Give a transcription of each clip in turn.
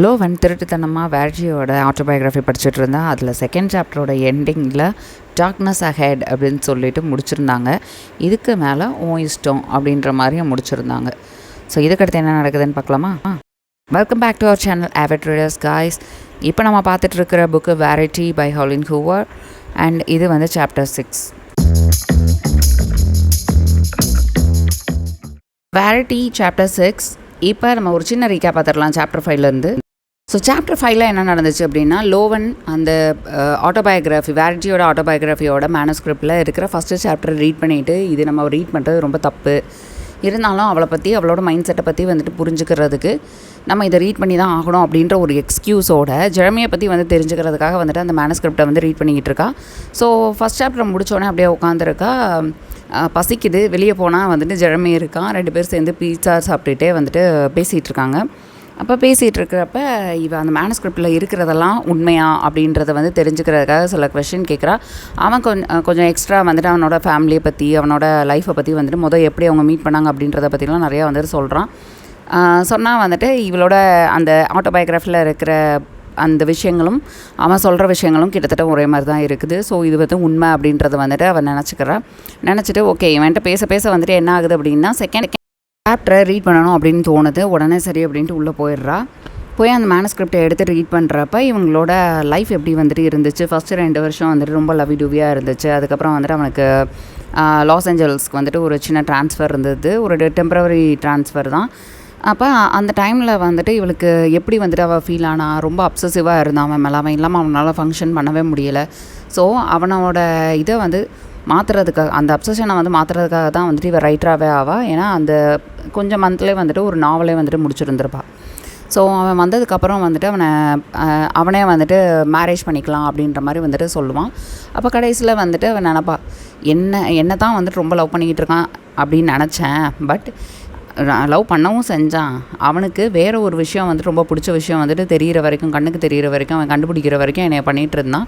லோவன் திருட்டுத்தனமாக வேர்ஜியோட ஆட்டோபயோகிராஃபி படிச்சுட்டு இருந்தா அதில் செகண்ட் சாப்டரோட எண்டிங்கில் டார்க்னஸ் அஹெட் அப்படின்னு சொல்லிட்டு முடிச்சிருந்தாங்க. இதுக்கு மேலே இஷ்டம் அப்படின்ற மாதிரியும் முடிச்சிருந்தாங்க. ஸோ இதுக்கடுத்து என்ன நடக்குதுன்னு பார்க்கலாமா? Welcome back to our channel avid readers guys. இப்போ நம்ம பார்த்துட்டு இருக்கிற book Verity by Colleen Hoover and இது வந்து சாப்டர் 6. வேரிட்டி சாப்டர் 6. இப்போ நம்ம ஒரு சின்ன ரீகேப் பார்த்துடலாம் சாப்டர் 5லேருந்து. ஸோ சாப்டர் 5ல் என்ன நடந்துச்சு அப்படின்னா, லோவன் அந்த ஆட்டோபயோகிராஃபி வேரிட்டியோட ஆட்டோபயோகிராஃபியோட மேனுஸ்கிரிப்டில் இருக்கிற ஃபஸ்ட்டு சாப்டர் ரீட் பண்ணிவிட்டு இது நம்ம ரீட் பண்ணுறது ரொம்ப தப்பு, இருந்தாலும் அவளை பற்றி அவளோட மைண்ட் செட்டை பற்றி வந்துட்டு புரிஞ்சுக்கிறதுக்கு நம்ம இதை ரீட் பண்ணி தான் ஆகணும் அப்படின்ற ஒரு எக்ஸ்கியூஸோட ஜெரமியை பற்றி வந்து தெரிஞ்சுக்கிறதுக்காக வந்துட்டு அந்த மேனுஸ்கிரிப்டை வந்து ரீட் பண்ணிக்கிட்டு இருக்கா. ஸோ ஃபஸ்ட் சாப்டர் முடித்தோடனே அப்படியே உட்காந்துருக்கா. பசிக்குது, வெளியே போனால் வந்துட்டு ஜெரமி இருக்கான். 2 பேர் சேர்ந்து பீட்சா சாப்பிட்டுட்டே வந்துட்டு பேசிகிட்டு இருக்காங்க. அப்போ பேசிகிட்டு இருக்கிறப்ப இவன் அந்த மேனுஸ்கிரிப்டில் இருக்கிறதெல்லாம் உண்மையா அப்படின்றத வந்து தெரிஞ்சுக்கிறதுக்காக சில கொஷின் கேட்குறா. அவன் கொஞ்சம் எக்ஸ்ட்ரா வந்துட்டு அவனோட ஃபேமிலியை பற்றி அவனோட லைஃப்பை பற்றி வந்துட்டு எப்படி அவங்க மீட் பண்ணாங்க அப்படின்றத பற்றிலாம் நிறையா வந்துட்டு சொல்கிறான். சொன்னால் வந்துட்டு இவளோட அந்த ஆட்டோபயோகிராஃபியில் இருக்கிற அந்த விஷயங்களும் அவன் சொல்கிற விஷயங்களும் கிட்டத்தட்ட ஒரே மாதிரி தான் இருக்குது. ஸோ இது வந்து உண்மை அப்படின்றத வந்துட்டு அவன் நினச்சிட்டு ஓகே இவன்ட்ட பேச பேச வந்துட்டு என்ன ஆகுது அப்படின்னா செகண்ட் சாப்டரை ரீட் பண்ணணும் அப்படின்னு தோணுது. உடனே சரி அப்படின்ட்டு உள்ளே போய் அந்த மேனுஸ்கிரிப்டை எடுத்து ரீட் பண்ணுறப்ப இவங்களோட லைஃப் எப்படி வந்துட்டு இருந்துச்சு. ஃபஸ்ட்டு 2 வருஷம் வந்துட்டு ரொம்ப லவி டூவியாக இருந்துச்சு. அதுக்கப்புறம் வந்துட்டு அவனுக்கு லாஸ் ஏஞ்சல்ஸ்க்கு வந்துட்டு ஒரு சின்ன ட்ரான்ஸ்ஃபர் இருந்தது, ஒரு டெம்பரவரி ட்ரான்ஸ்ஃபர் தான். அப்போ அந்த டைமில் வந்துட்டு இவளுக்கு எப்படி வந்துட்டு அவள் ஃபீல் ஆனா, ரொம்ப அப்சசிவாக இருந்தான் அவன் மேலே. அவன் இல்லாமல் அவனால் ஃபங்க்ஷன் பண்ணவே முடியலை. ஸோ அவனோட இதை வந்து மாற்றுறதுக்காக, அந்த அப்சஷனை வந்து மாற்றுறதுக்காக தான் வந்துட்டு இவள் ரைட்டராகவே ஆவா. ஏன்னா அந்த கொஞ்சம் மந்த்லேயே வந்துட்டு ஒரு நாவலே வந்துட்டு முடிச்சிருந்துருப்பா. ஸோ அவன் வந்ததுக்கப்புறம் வந்துட்டு அவனே வந்துட்டு மேரேஜ் பண்ணிக்கலாம் அப்படின்ற மாதிரி வந்துட்டு சொல்லுவான். அப்போ கடைசியில் வந்துட்டு அவன் நினப்பா, என்ன தான் வந்துட்டு ரொம்ப லவ் பண்ணிக்கிட்டு இருக்கான் அப்படின்னு நினச்சேன். பட் லவ் பண்ணவும் செஞ்சான். அவனுக்கு வேறு ஒரு விஷயம் வந்துட்டு ரொம்ப பிடிச்ச விஷயம் வந்துட்டு தெரிகிற வரைக்கும், கண்ணுக்கு தெரிகிற வரைக்கும், அவன் கண்டுபிடிக்கிற வரைக்கும் என்னை பண்ணிகிட்டு இருந்தான்.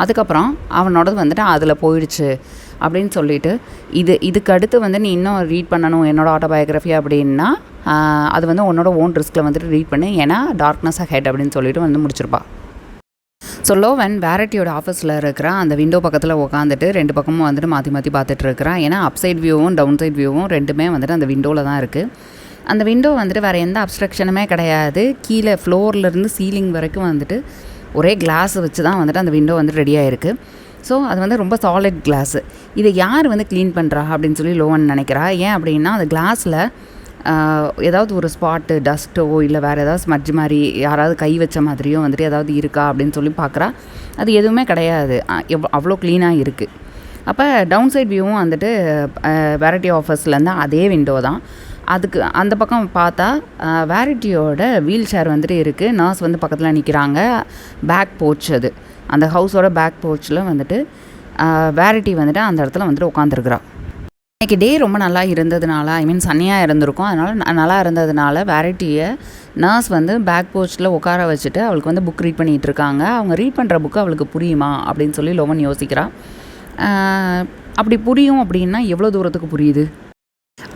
அதுக்கப்புறம் அவனோடது வந்துட்டு அதில் போயிடுச்சு அப்படின்னு சொல்லிட்டு இதுக்கு அடுத்து வந்து நீ இன்னும் ரீட் பண்ணணும் என்னோடய ஆட்டோபயோகிராஃபி அப்படின்னா அது வந்து உன்னோட ஓன் ரிஸ்கில் வந்துட்டு ரீட் பண்ணு, ஏன்னா டார்க்னஸ் அஹெட் அப்படின்னு சொல்லிட்டு வந்து முடிச்சிருப்பா. ஸோ லோவன் வேரிட்டியோட ஆஃபீஸில் இருக்கிற அந்த விண்டோ பக்கத்தில் உட்காந்துட்டு 2 பக்கமும் வந்துட்டு மாற்றி பார்த்துட்டு இருக்கிறான். ஏன்னா அப்சைட் வியூவும் டவுன் சைட் வியூவும் ரெண்டுமே வந்துட்டு அந்த விண்டோவில் தான் இருக்குது. அந்த விண்டோ வந்துட்டு வேறு எந்த அப்ஸ்ட்ரக்ஷனுமே கிடையாது. கீழே ஃப்ளோர்லேருந்து சீலிங் வரைக்கும் வந்துட்டு ஒரே கிளாஸ் வச்சு தான் வந்துட்டு அந்த விண்டோ வந்துட்டு ரெடியாக இருக்குது. ஸோ அது வந்து ரொம்ப சாலிட் கிளாஸு. இதை யார் வந்து க்ளீன் பண்ணுறா அப்படின்னு சொல்லி லோவன் நினைக்கிறா. ஏன் அப்படின்னா அந்த கிளாஸில் ஏதாவது ஒரு ஸ்பாட்டு டஸ்ட்டோ இல்லை வேறு ஏதாவது ஸ்மட்ஜ் மாதிரி யாராவது கை வச்ச மாதிரியோ வந்துட்டு ஏதாவது இருக்கா அப்படின்னு சொல்லி பார்க்குறா. அது எதுவுமே கிடையாது, அவ்வளோ க்ளீனாக இருக்குது. அப்போ டவுன் சைட் வியூவும் வந்துட்டு வேரிட்டி ஆஃபீஸ்லேருந்து அதே விண்டோ தான். அதுக்கு அந்த பக்கம் பார்த்தா வேரிட்டியோட வீல் சேர் வந்துட்டு இருக்குது. நர்ஸ் வந்து பக்கத்தில் நிற்கிறாங்க. பேக் போர்ச், அது அந்த ஹவுஸோட பேக் போர்ச்சில் வந்துட்டு வேரிட்டி வந்துட்டு அந்த இடத்துல வந்துட்டு உட்காந்துருக்குறா. இன்றைக்கி டே ரொம்ப நல்லா இருந்ததுனால, சன்னியாக இருந்திருக்கும், அதனால் நல்லா இருந்ததுனால வேரிட்டியை நர்ஸ் வந்து பேக் போர்ச்சில் உட்கார வச்சுட்டு அவளுக்கு வந்து புக் ரீட் பண்ணிகிட்டு இருக்காங்க. அவங்க ரீட் பண்ணுற புக்கு அவளுக்கு புரியுமா அப்படின்னு சொல்லி லோவன் யோசிக்கிறா. அப்படி புரியும் அப்படின்னா எவ்வளோ தூரத்துக்கு புரியுது?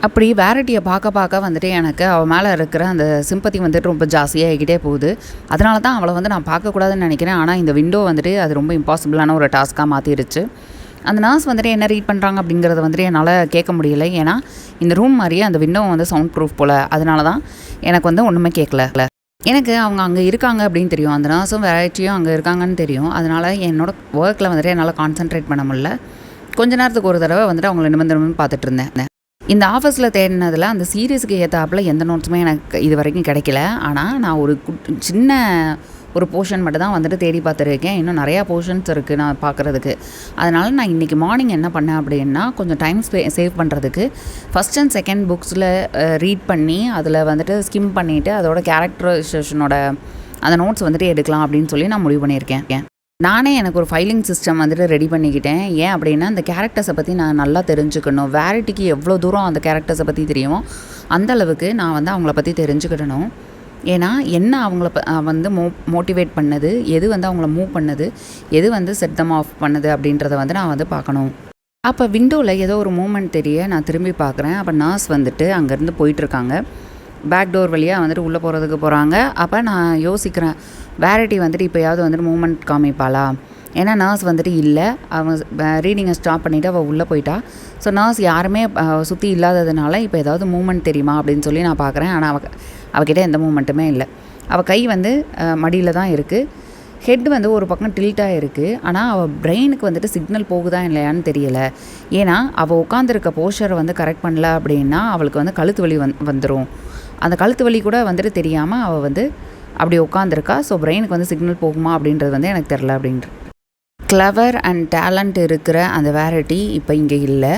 அப்படி வேரிட்டியை பார்க்க வந்துட்டு எனக்கு அவள் மேலே இருக்கிற அந்த சிம்பத்தி வந்துட்டு ரொம்ப ஜாஸ்தியாகிக்கிட்டே போகுது. அதனால தான் அவளை வந்து நான் பார்க்கக்கூடாதுன்னு நினைக்கிறேன். ஆனால் இந்த விண்டோ வந்துட்டு அது ரொம்ப இம்பாசிபிளான ஒரு டாஸ்க்காக மாற்றிடுச்சு. அந்த நர்ஸ் வந்துட்டு என்ன ரீட் பண்ணுறாங்க அப்படிங்கிறத வந்துட்டு என்னால் கேட்க முடியலை. ஏன்னா இந்த ரூம் மாதிரியே அந்த விண்டோ வந்து சவுண்ட் ப்ரூஃப் போல். அதனால தான் எனக்கு வந்து ஒன்றுமே கேட்கல. எனக்கு அவங்க அங்கே இருக்காங்க அப்படின்னு தெரியும், அந்த நர்ஸும் வேரிட்டியும் அங்கே இருக்காங்கன்னு தெரியும். அதனால் என்னோடய ஒர்க்கில் வந்துட்டு என்னால் கான்சென்ட்ரேட் பண்ண முடியல. கொஞ்ச நேரத்துக்கு ஒரு தடவை வந்துட்டு அவங்கள நிமிர்ந்து பார்த்துட்டு இருந்தேன். இந்த ஆஃபீஸில் தேடினதில் அந்த சீரியஸுக்கு ஏற்றாப்பில் எந்த நோட்ஸுமே எனக்கு இது வரைக்கும் கிடைக்கல. ஆனால் நான் ஒரு சின்ன ஒரு போர்ஷன் மட்டும் தான் வந்துட்டு தேடி பார்த்துருக்கேன். இன்னும் நிறையா போர்ஷன்ஸ் இருக்குது நான் பார்க்குறதுக்கு. அதனால் நான் இன்றைக்கி மார்னிங் என்ன பண்ணேன் அப்படின்னா, கொஞ்சம் டைம் சேவ் பண்ணுறதுக்கு ஃபஸ்ட் அண்ட் செகண்ட் புக்ஸில் ரீட் பண்ணி அதில் வந்துட்டு ஸ்கிம் பண்ணிவிட்டு அதோட கேரக்டரைசேஷனோட அந்த நோட்ஸ் வந்துட்டு எடுக்கலாம் அப்படின்னு சொல்லி நான் முடிவு பண்ணியிருக்கேன். நானே எனக்கு ஒரு ஃபைலிங் சிஸ்டம் வந்துட்டு ரெடி பண்ணிக்கிட்டேன். ஏன் அப்படின்னா அந்த கேரக்டர்ஸை பற்றி நான் நல்லா தெரிஞ்சுக்கணும். வேரிட்டிக்கு எவ்வளோ தூரம் அந்த கேரக்டர்ஸை பற்றி தெரியுமோ அந்தளவுக்கு நான் வந்து அவங்கள பற்றி தெரிஞ்சுக்கிடணும். ஏன்னா என்ன அவங்கள வந்து மோட்டிவேட் பண்ணது, எது வந்து அவங்கள மூவ் பண்ணது, எது வந்து செட் தம் ஆஃப் பண்ணுது அப்படின்றத வந்து நான் வந்து பார்க்கணும். அப்போ விண்டோவில் ஏதோ ஒரு மூமெண்ட் தெரிய நான் திரும்பி பார்க்குறேன். அப்போ நர்ஸ் வந்துட்டு அங்கேருந்து போயிட்டுருக்காங்க. பேக் டோர் வழியாக வந்துட்டு உள்ளே போகிறதுக்கு போகிறாங்க. அப்போ நான் யோசிக்கிறேன், வேரிட்டி வந்துட்டு இப்போயாவது வந்துட்டு மூமெண்ட் காமிப்பாளா? ஏன்னா நர்ஸ் வந்துட்டு இல்லை, அவன் ரீடிங்கை ஸ்டாப் பண்ணிவிட்டு அவள் உள்ளே போயிட்டா. ஸோ நர்ஸ் யாருமே சுற்றி இல்லாததுனால இப்போ ஏதாவது மூமெண்ட் தெரியுமா அப்படின்னு சொல்லி நான் பார்க்குறேன். ஆனால் அவகிட்ட எந்த மூமெண்ட்டுமே இல்லை. அவள் கை வந்து மடியில் தான் இருக்குது. ஹெட் வந்து ஒரு பக்கம் டில்ட்டாக இருக்குது. ஆனால் அவள் பிரெயினுக்கு வந்துட்டு சிக்னல் போகுதா இல்லையான்னு தெரியலை. ஏன்னா அவள் உட்காந்துருக்க போஸ்டரை வந்து கரெக்ட் பண்ணல அப்படின்னா அவளுக்கு வந்து கழுத்து வலி வந்துடும். அந்த கழுத்து வலி கூட வந்துட்டு தெரியாமல் அவள் வந்து அப்படி உட்காந்துருக்கா. ஸோ பிரெயினுக்கு வந்து சிக்னல் போகுமா அப்படின்றது வந்து எனக்கு தெரில அப்படின்ற. கிளவர் அண்ட் டேலண்ட் இருக்கிற அந்த வேரிட்டி இப்போ இங்கே இல்லை.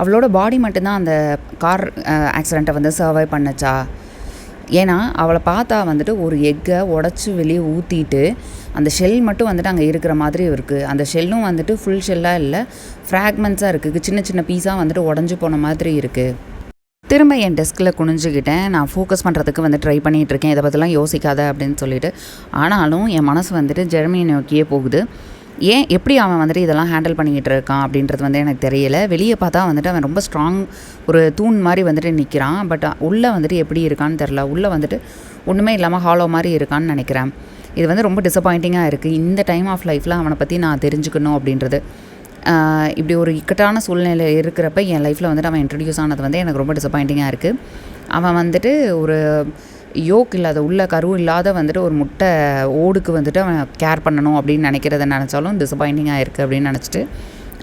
அவளோட பாடி மட்டும்தான் அந்த கார் ஆக்சிடெண்ட்டை வந்து சர்வை பண்ணுச்சா? ஏன்னா அவளை பார்த்தா வந்துட்டு ஒரு எக்கை உடச்சி வெளியே ஊற்றிட்டு அந்த ஷெல் மட்டும் வந்துட்டு அங்கே இருக்கிற மாதிரி இருக்குது. அந்த ஷெல்லும் வந்துட்டு ஃபுல் ஷெல்லாக இல்லை, ஃப்ராக்மெண்ட்ஸாக இருக்குது, சின்ன சின்ன பீஸாக வந்துட்டு உடஞ்சி போன மாதிரி இருக்குது. திரும்ப என் டெஸ்கில் குனிஞ்சிக்கிட்டேன். நான் ஃபோக்கஸ் பண்ணுறதுக்கு வந்து ட்ரை பண்ணிகிட்ருக்கேன், இதை பற்றிலாம் யோசிக்காத அப்படின்னு சொல்லிட்டு. ஆனாலும் என் மனசு வந்துட்டு ஜெர்மனியை நோக்கியே போகுது. ஏன் எப்படி அவன் வந்துட்டு இதெல்லாம் ஹேண்டில் பண்ணிக்கிட்டு இருக்கான் அப்படின்றது வந்து எனக்கு தெரியலை. வெளியே பார்த்தா வந்துட்டு அவன் ரொம்ப ஸ்ட்ராங், ஒரு தூண் மாதிரி வந்துட்டு நிற்கிறான். பட் உள்ளே வந்துட்டு எப்படி இருக்கான்னு தெரில. உள்ளே வந்துட்டு ஒன்றுமே இல்லாமல் ஹாலோ மாதிரி இருக்கான்னு நினைக்கிறேன். இது வந்து ரொம்ப டிசப்பாயிண்டிங்காக இருக்குது. இந்த டைம் ஆஃப் லைஃப்பில் அவனை பற்றி நான் தெரிஞ்சுக்கணும் அப்படின்றது. இப்படி ஒரு இக்கட்டான சூழ்நிலை இருக்கிறப்ப என் லைஃப்பில் வந்துட்டு அவன் இன்ட்ரடியூஸ் ஆனது வந்து எனக்கு ரொம்ப டிசப்பாயிண்டிங்காக இருக்குது. அவன் வந்துட்டு ஒரு யோக் இல்லாத, உள்ள கரு இல்லாத வந்துட்டு ஒரு முட்டை ஓடுக்கு வந்துட்டு அவன் கேர் பண்ணணும் அப்படின்னு நினைக்கிறத நினச்சாலும் டிசப்பாயிண்டிங்காக இருக்குது அப்படின்னு நினச்சிட்டு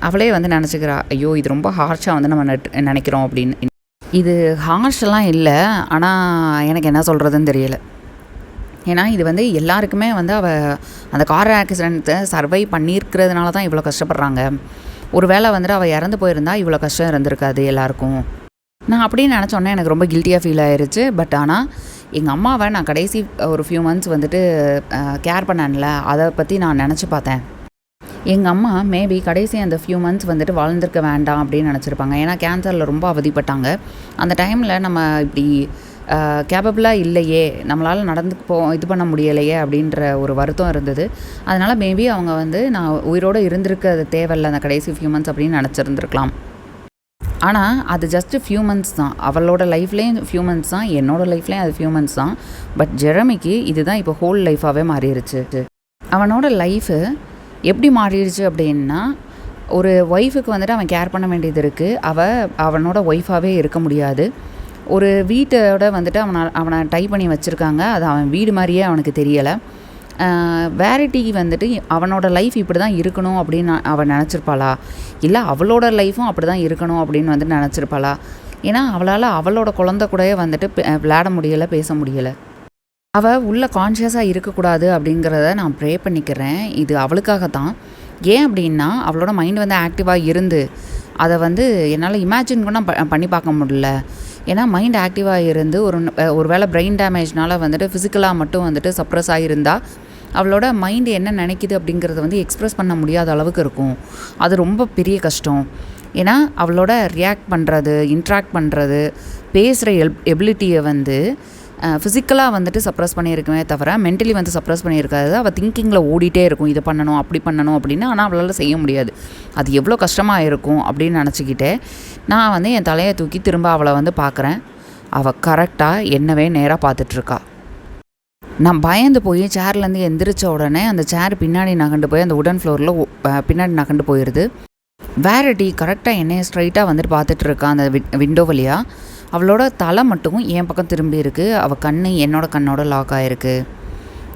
அவளே வந்து நினச்சிக்கிறா, ஐயோ இது ரொம்ப ஹார்ஷாக வந்து நம்ம நினைக்கிறோம் அப்படின்னு. இது ஹார்ஷெல்லாம் இல்லை, ஆனால் எனக்கு என்ன சொல்கிறதுன்னு தெரியலை. ஏன்னா இது வந்து எல்லாருக்குமே வந்து அவள் அந்த கார் ஆக்சிடெண்ட்டை சர்வை பண்ணியிருக்கிறதுனால தான் இவ்வளோ கஷ்டப்படுறாங்க. ஒரு வேளை வந்துட்டு அவள் இறந்து போயிருந்தா இவ்வளோ கஷ்டம் இருந்திருக்காது எல்லாருக்கும். நான் அப்படின்னு நினச்சோன்னே எனக்கு ரொம்ப கில்ட்டியாக ஃபீல் ஆயிடுச்சு. பட் ஆனால் எங்கள் அம்மாவை நான் கடைசி ஒரு ஃபியூ மந்த்ஸ் வந்துட்டு கேர் பண்ணல, அதை பற்றி நான் நினச்சி பார்த்தேன். எங்கள் அம்மா மேபி கடைசி அந்த ஃபியூ மந்த்ஸ் வந்துட்டு வாழ்ந்திருக்க வேண்டாம் அப்படின்னு நினச்சிருப்பாங்க. ஏன்னா கேன்சரில் ரொம்ப அவதிப்பட்டாங்க. அந்த டைமில் நம்ம இப்படி கேப்பபிளாக இல்லையே, நம்மளால் இது பண்ண முடியலையே அப்படின்ற ஒரு வருத்தம் இருந்தது. அதனால் மேபி அவங்க வந்து நான் உயிரோடு இருந்திருக்க தேவையில்லை அந்த கடைசி ஃபியூ மந்த்ஸ் அப்படின்னு நினச்சிருந்துருக்கலாம். ஆனால் அது ஜஸ்ட்டு ஃபியூ மந்த்ஸ் தான். அவளோட லைஃப்லேயும் ஃபியூ மந்த்ஸ் தான், என்னோடய லைஃப்லேயும் அது ஃபியூ மந்த்ஸ் தான். பட் ஜெரமிக்கு இதுதான் இப்போ ஹோல் லைஃபாகவே மாறிடுச்சு. அவனோட லைஃபு எப்படி மாறிடுச்சு அப்படின்னா, ஒரு ஒய்ஃபுக்கு வந்துட்டு அவன் கேர் பண்ண வேண்டியது இருக்குது. அவனோட ஒய்ஃபாகவே இருக்க முடியாது. ஒரு வீட்டோட வந்துட்டு அவனை டைப் பண்ணி வச்சுருக்காங்க. அது அவன் வீடு மாதிரியே அவனுக்கு தெரியலை. வேரிட்டி வந்துட்டு அவனோட லைஃப் இப்படி தான் இருக்கணும் அப்படின்னு அவள் நினச்சிருப்பாளா? இல்லை அவளோட லைஃப்பும் அப்படி தான் இருக்கணும் அப்படின்னு வந்துட்டு நினச்சிருப்பாளா? ஏன்னா அவளால் அவளோட குழந்தை கூடயே வந்துட்டு விளையாட முடியலை, பேச முடியலை. அவள் உள்ள கான்ஷியஸாக இருக்கக்கூடாது அப்படிங்கிறத நான் ப்ரே பண்ணிக்கிறேன். இது அவளுக்காகத்தான். ஏன் அப்படின்னா அவளோட மைண்ட் வந்து ஆக்டிவாக இருந்து அதை வந்து என்னால் இமேஜின் கூட பண்ணி பார்க்க முடியல. ஏன்னா மைண்ட் ஆக்டிவாக இருந்து ஒரு வேளை பிரெயின் டேமேஜ்னால் வந்துட்டு ஃபிசிக்கலாக மட்டும் வந்துட்டு சப்ரஸ் ஆகியிருந்தால் அவளோட மைண்டு என்ன நினைக்கிது அப்படிங்கிறத வந்து எக்ஸ்ப்ரெஸ் பண்ண முடியாத அளவுக்கு இருக்கும். அது ரொம்ப பெரிய கஷ்டம். ஏன்னா அவளோட ரியாக்ட் பண்ணுறது, இன்ட்ராக்ட் பண்ணுறது, பேசுகிற எபிலிட்டியை வந்து ஃபிசிக்கலாக வந்துட்டு சப்ரஸ் பண்ணியிருக்குமே தவிர மென்டலி வந்து சப்ரஸ் பண்ணியிருக்காது. அவள் திங்கிங்கில் ஓடிட்டே இருக்கும், இதை பண்ணணும் அப்படி பண்ணணும் அப்படின்னு. ஆனால் அவளால் செய்ய முடியாது. அது எவ்வளோ கஷ்டமாக இருக்கும் அப்படின்னு நினச்சிக்கிட்டே நான் வந்து என் தலையை தூக்கி திரும்ப அவளை வந்து பார்க்குறேன். அவள் கரெக்டாக என்னவே நேராக பார்த்துட்ருக்கா. நான் பயந்து போய் சேர்லேருந்து எந்திரிச்ச உடனே அந்த சேர் பின்னாடி நகண்டு போய் அந்த உடன் ஃப்ளோரில் பின்னாடி நகண்டு போயிடுது. வேரிட்டி கரெக்டாக என்னைய ஸ்ட்ரைட்டாக வந்துட்டு பார்த்துட்ருக்கா அந்த விண்டோ வழியாக. அவளோட தலை மட்டும் என் பக்கம் திரும்பி இருக்குது. அவள் கண் என்னோட கண்ணோட லாக் ஆகிருக்கு.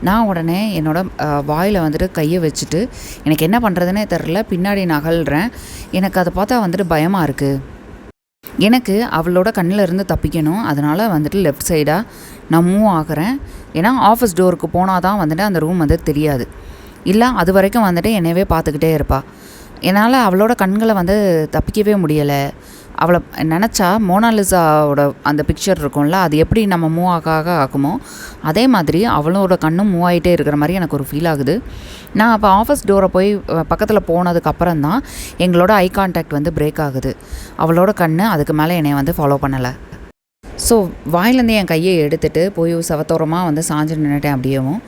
நான் உடனே என்னோடய வாயில் வந்துட்டு கையை வச்சுட்டு எனக்கு என்ன பண்ணுறதுனே தெரில, பின்னாடி நகல்றேன். எனக்கு அதை பார்த்தா வந்துட்டு பயமாக இருக்குது. எனக்கு அவளோட கண்ணில் இருந்து தப்பிக்கணும். அதனால் வந்துட்டு லெஃப்ட் சைடாக நான் மூவ் ஆகிறேன். ஏன்னா ஆஃபீஸ் டோருக்கு போனால் தான் வந்துட்டு அந்த ரூம் வந்து தெரியாது. இல்லை அது வரைக்கும் வந்துட்டு என்னவே பார்த்துக்கிட்டே இருப்பாள். என்னால் அவளோட கண்களை வந்து தப்பிக்கவே முடியலை. அவளை நினச்சா மோனாலிசாவோட அந்த பிக்சர் இருக்கும்ல, அது எப்படி நம்ம மூவ் ஆகுமோ அதே மாதிரி அவளோட கண்ணும் மூவ் ஆகிட்டே இருக்கிற மாதிரி எனக்கு ஒரு ஃபீல் ஆகுது. நான் அப்போ ஆஃபீஸ் டோரை போய் பக்கத்தில் போனதுக்கப்புறம் தான் எங்களோட ஐ கான்டாக்ட் வந்து பிரேக் ஆகுது. அவளோட கண் அதுக்கு மேலே என்னை வந்து ஃபாலோ பண்ணலை. ஸோ வாயிலேருந்து என் கையை எடுத்துகிட்டு போய் சவத்தோரமாக வந்து சாஞ்சு நின்றுட்டேன் அப்படியேவும்.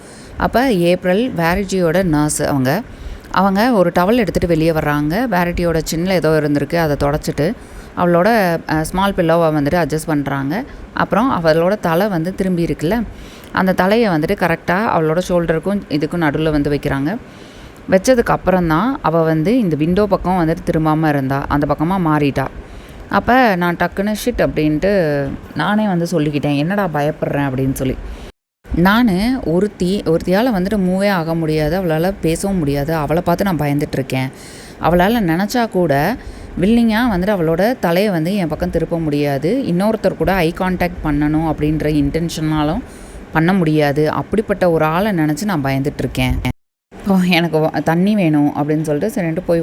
அப்போ ஏப்ரல் வேரிஜியோட நர்ஸ் அவங்க அவங்க ஒரு டவல் எடுத்துகிட்டு வெளியே வர்றாங்க. வேரிட்டியோட சின்னில் ஏதோ இருந்திருக்கு, அதை தொடச்சிட்டு அவளோட ஸ்மால் பில்லோவை வந்துட்டு அட்ஜஸ்ட் பண்ணுறாங்க. அப்புறம் அவளோட தலை வந்து திரும்பி இருக்குல்ல, அந்த தலையை வந்துட்டு கரெக்டாக அவளோட ஷோல்டருக்கும் இதுக்கும் நடுவில் வந்து வைக்கிறாங்க. வச்சதுக்கு அப்புறம் தான் அவள் வந்து இந்த விண்டோ பக்கம் வந்துட்டு திரும்பாமல் இருந்தா, அந்த பக்கமாக மாறிட்டா. அப்போ நான் டக்குன்னு ஷிட் அப்படின்ட்டு நானே வந்து சொல்லிக்கிட்டேன், என்னடா பயப்படுறேன் அப்படின்னு சொல்லி. நான் ஒருத்தியால் வந்துட்டு மூவே ஆக முடியாது, அவளால் பேசவும் முடியாது, அவளை பார்த்து நான் பயந்துட்டுருக்கேன். அவளால் நினச்சா கூட வில்லிங்காக வந்துட்டு அவளோட தலையை வந்து என் பக்கம் திருப்ப முடியாது, இன்னொருத்தர் கூட ஐ கான்டாக்ட் பண்ணணும் அப்படின்ற இன்டென்ஷனாலும் பண்ண முடியாது. அப்படிப்பட்ட ஒரு ஆளை நினச்சி நான் பயந்துட்டுருக்கேன். இப்போ எனக்கு தண்ணி வேணும் அப்படின்னு சொல்லிட்டு சரின்ட்டு போய்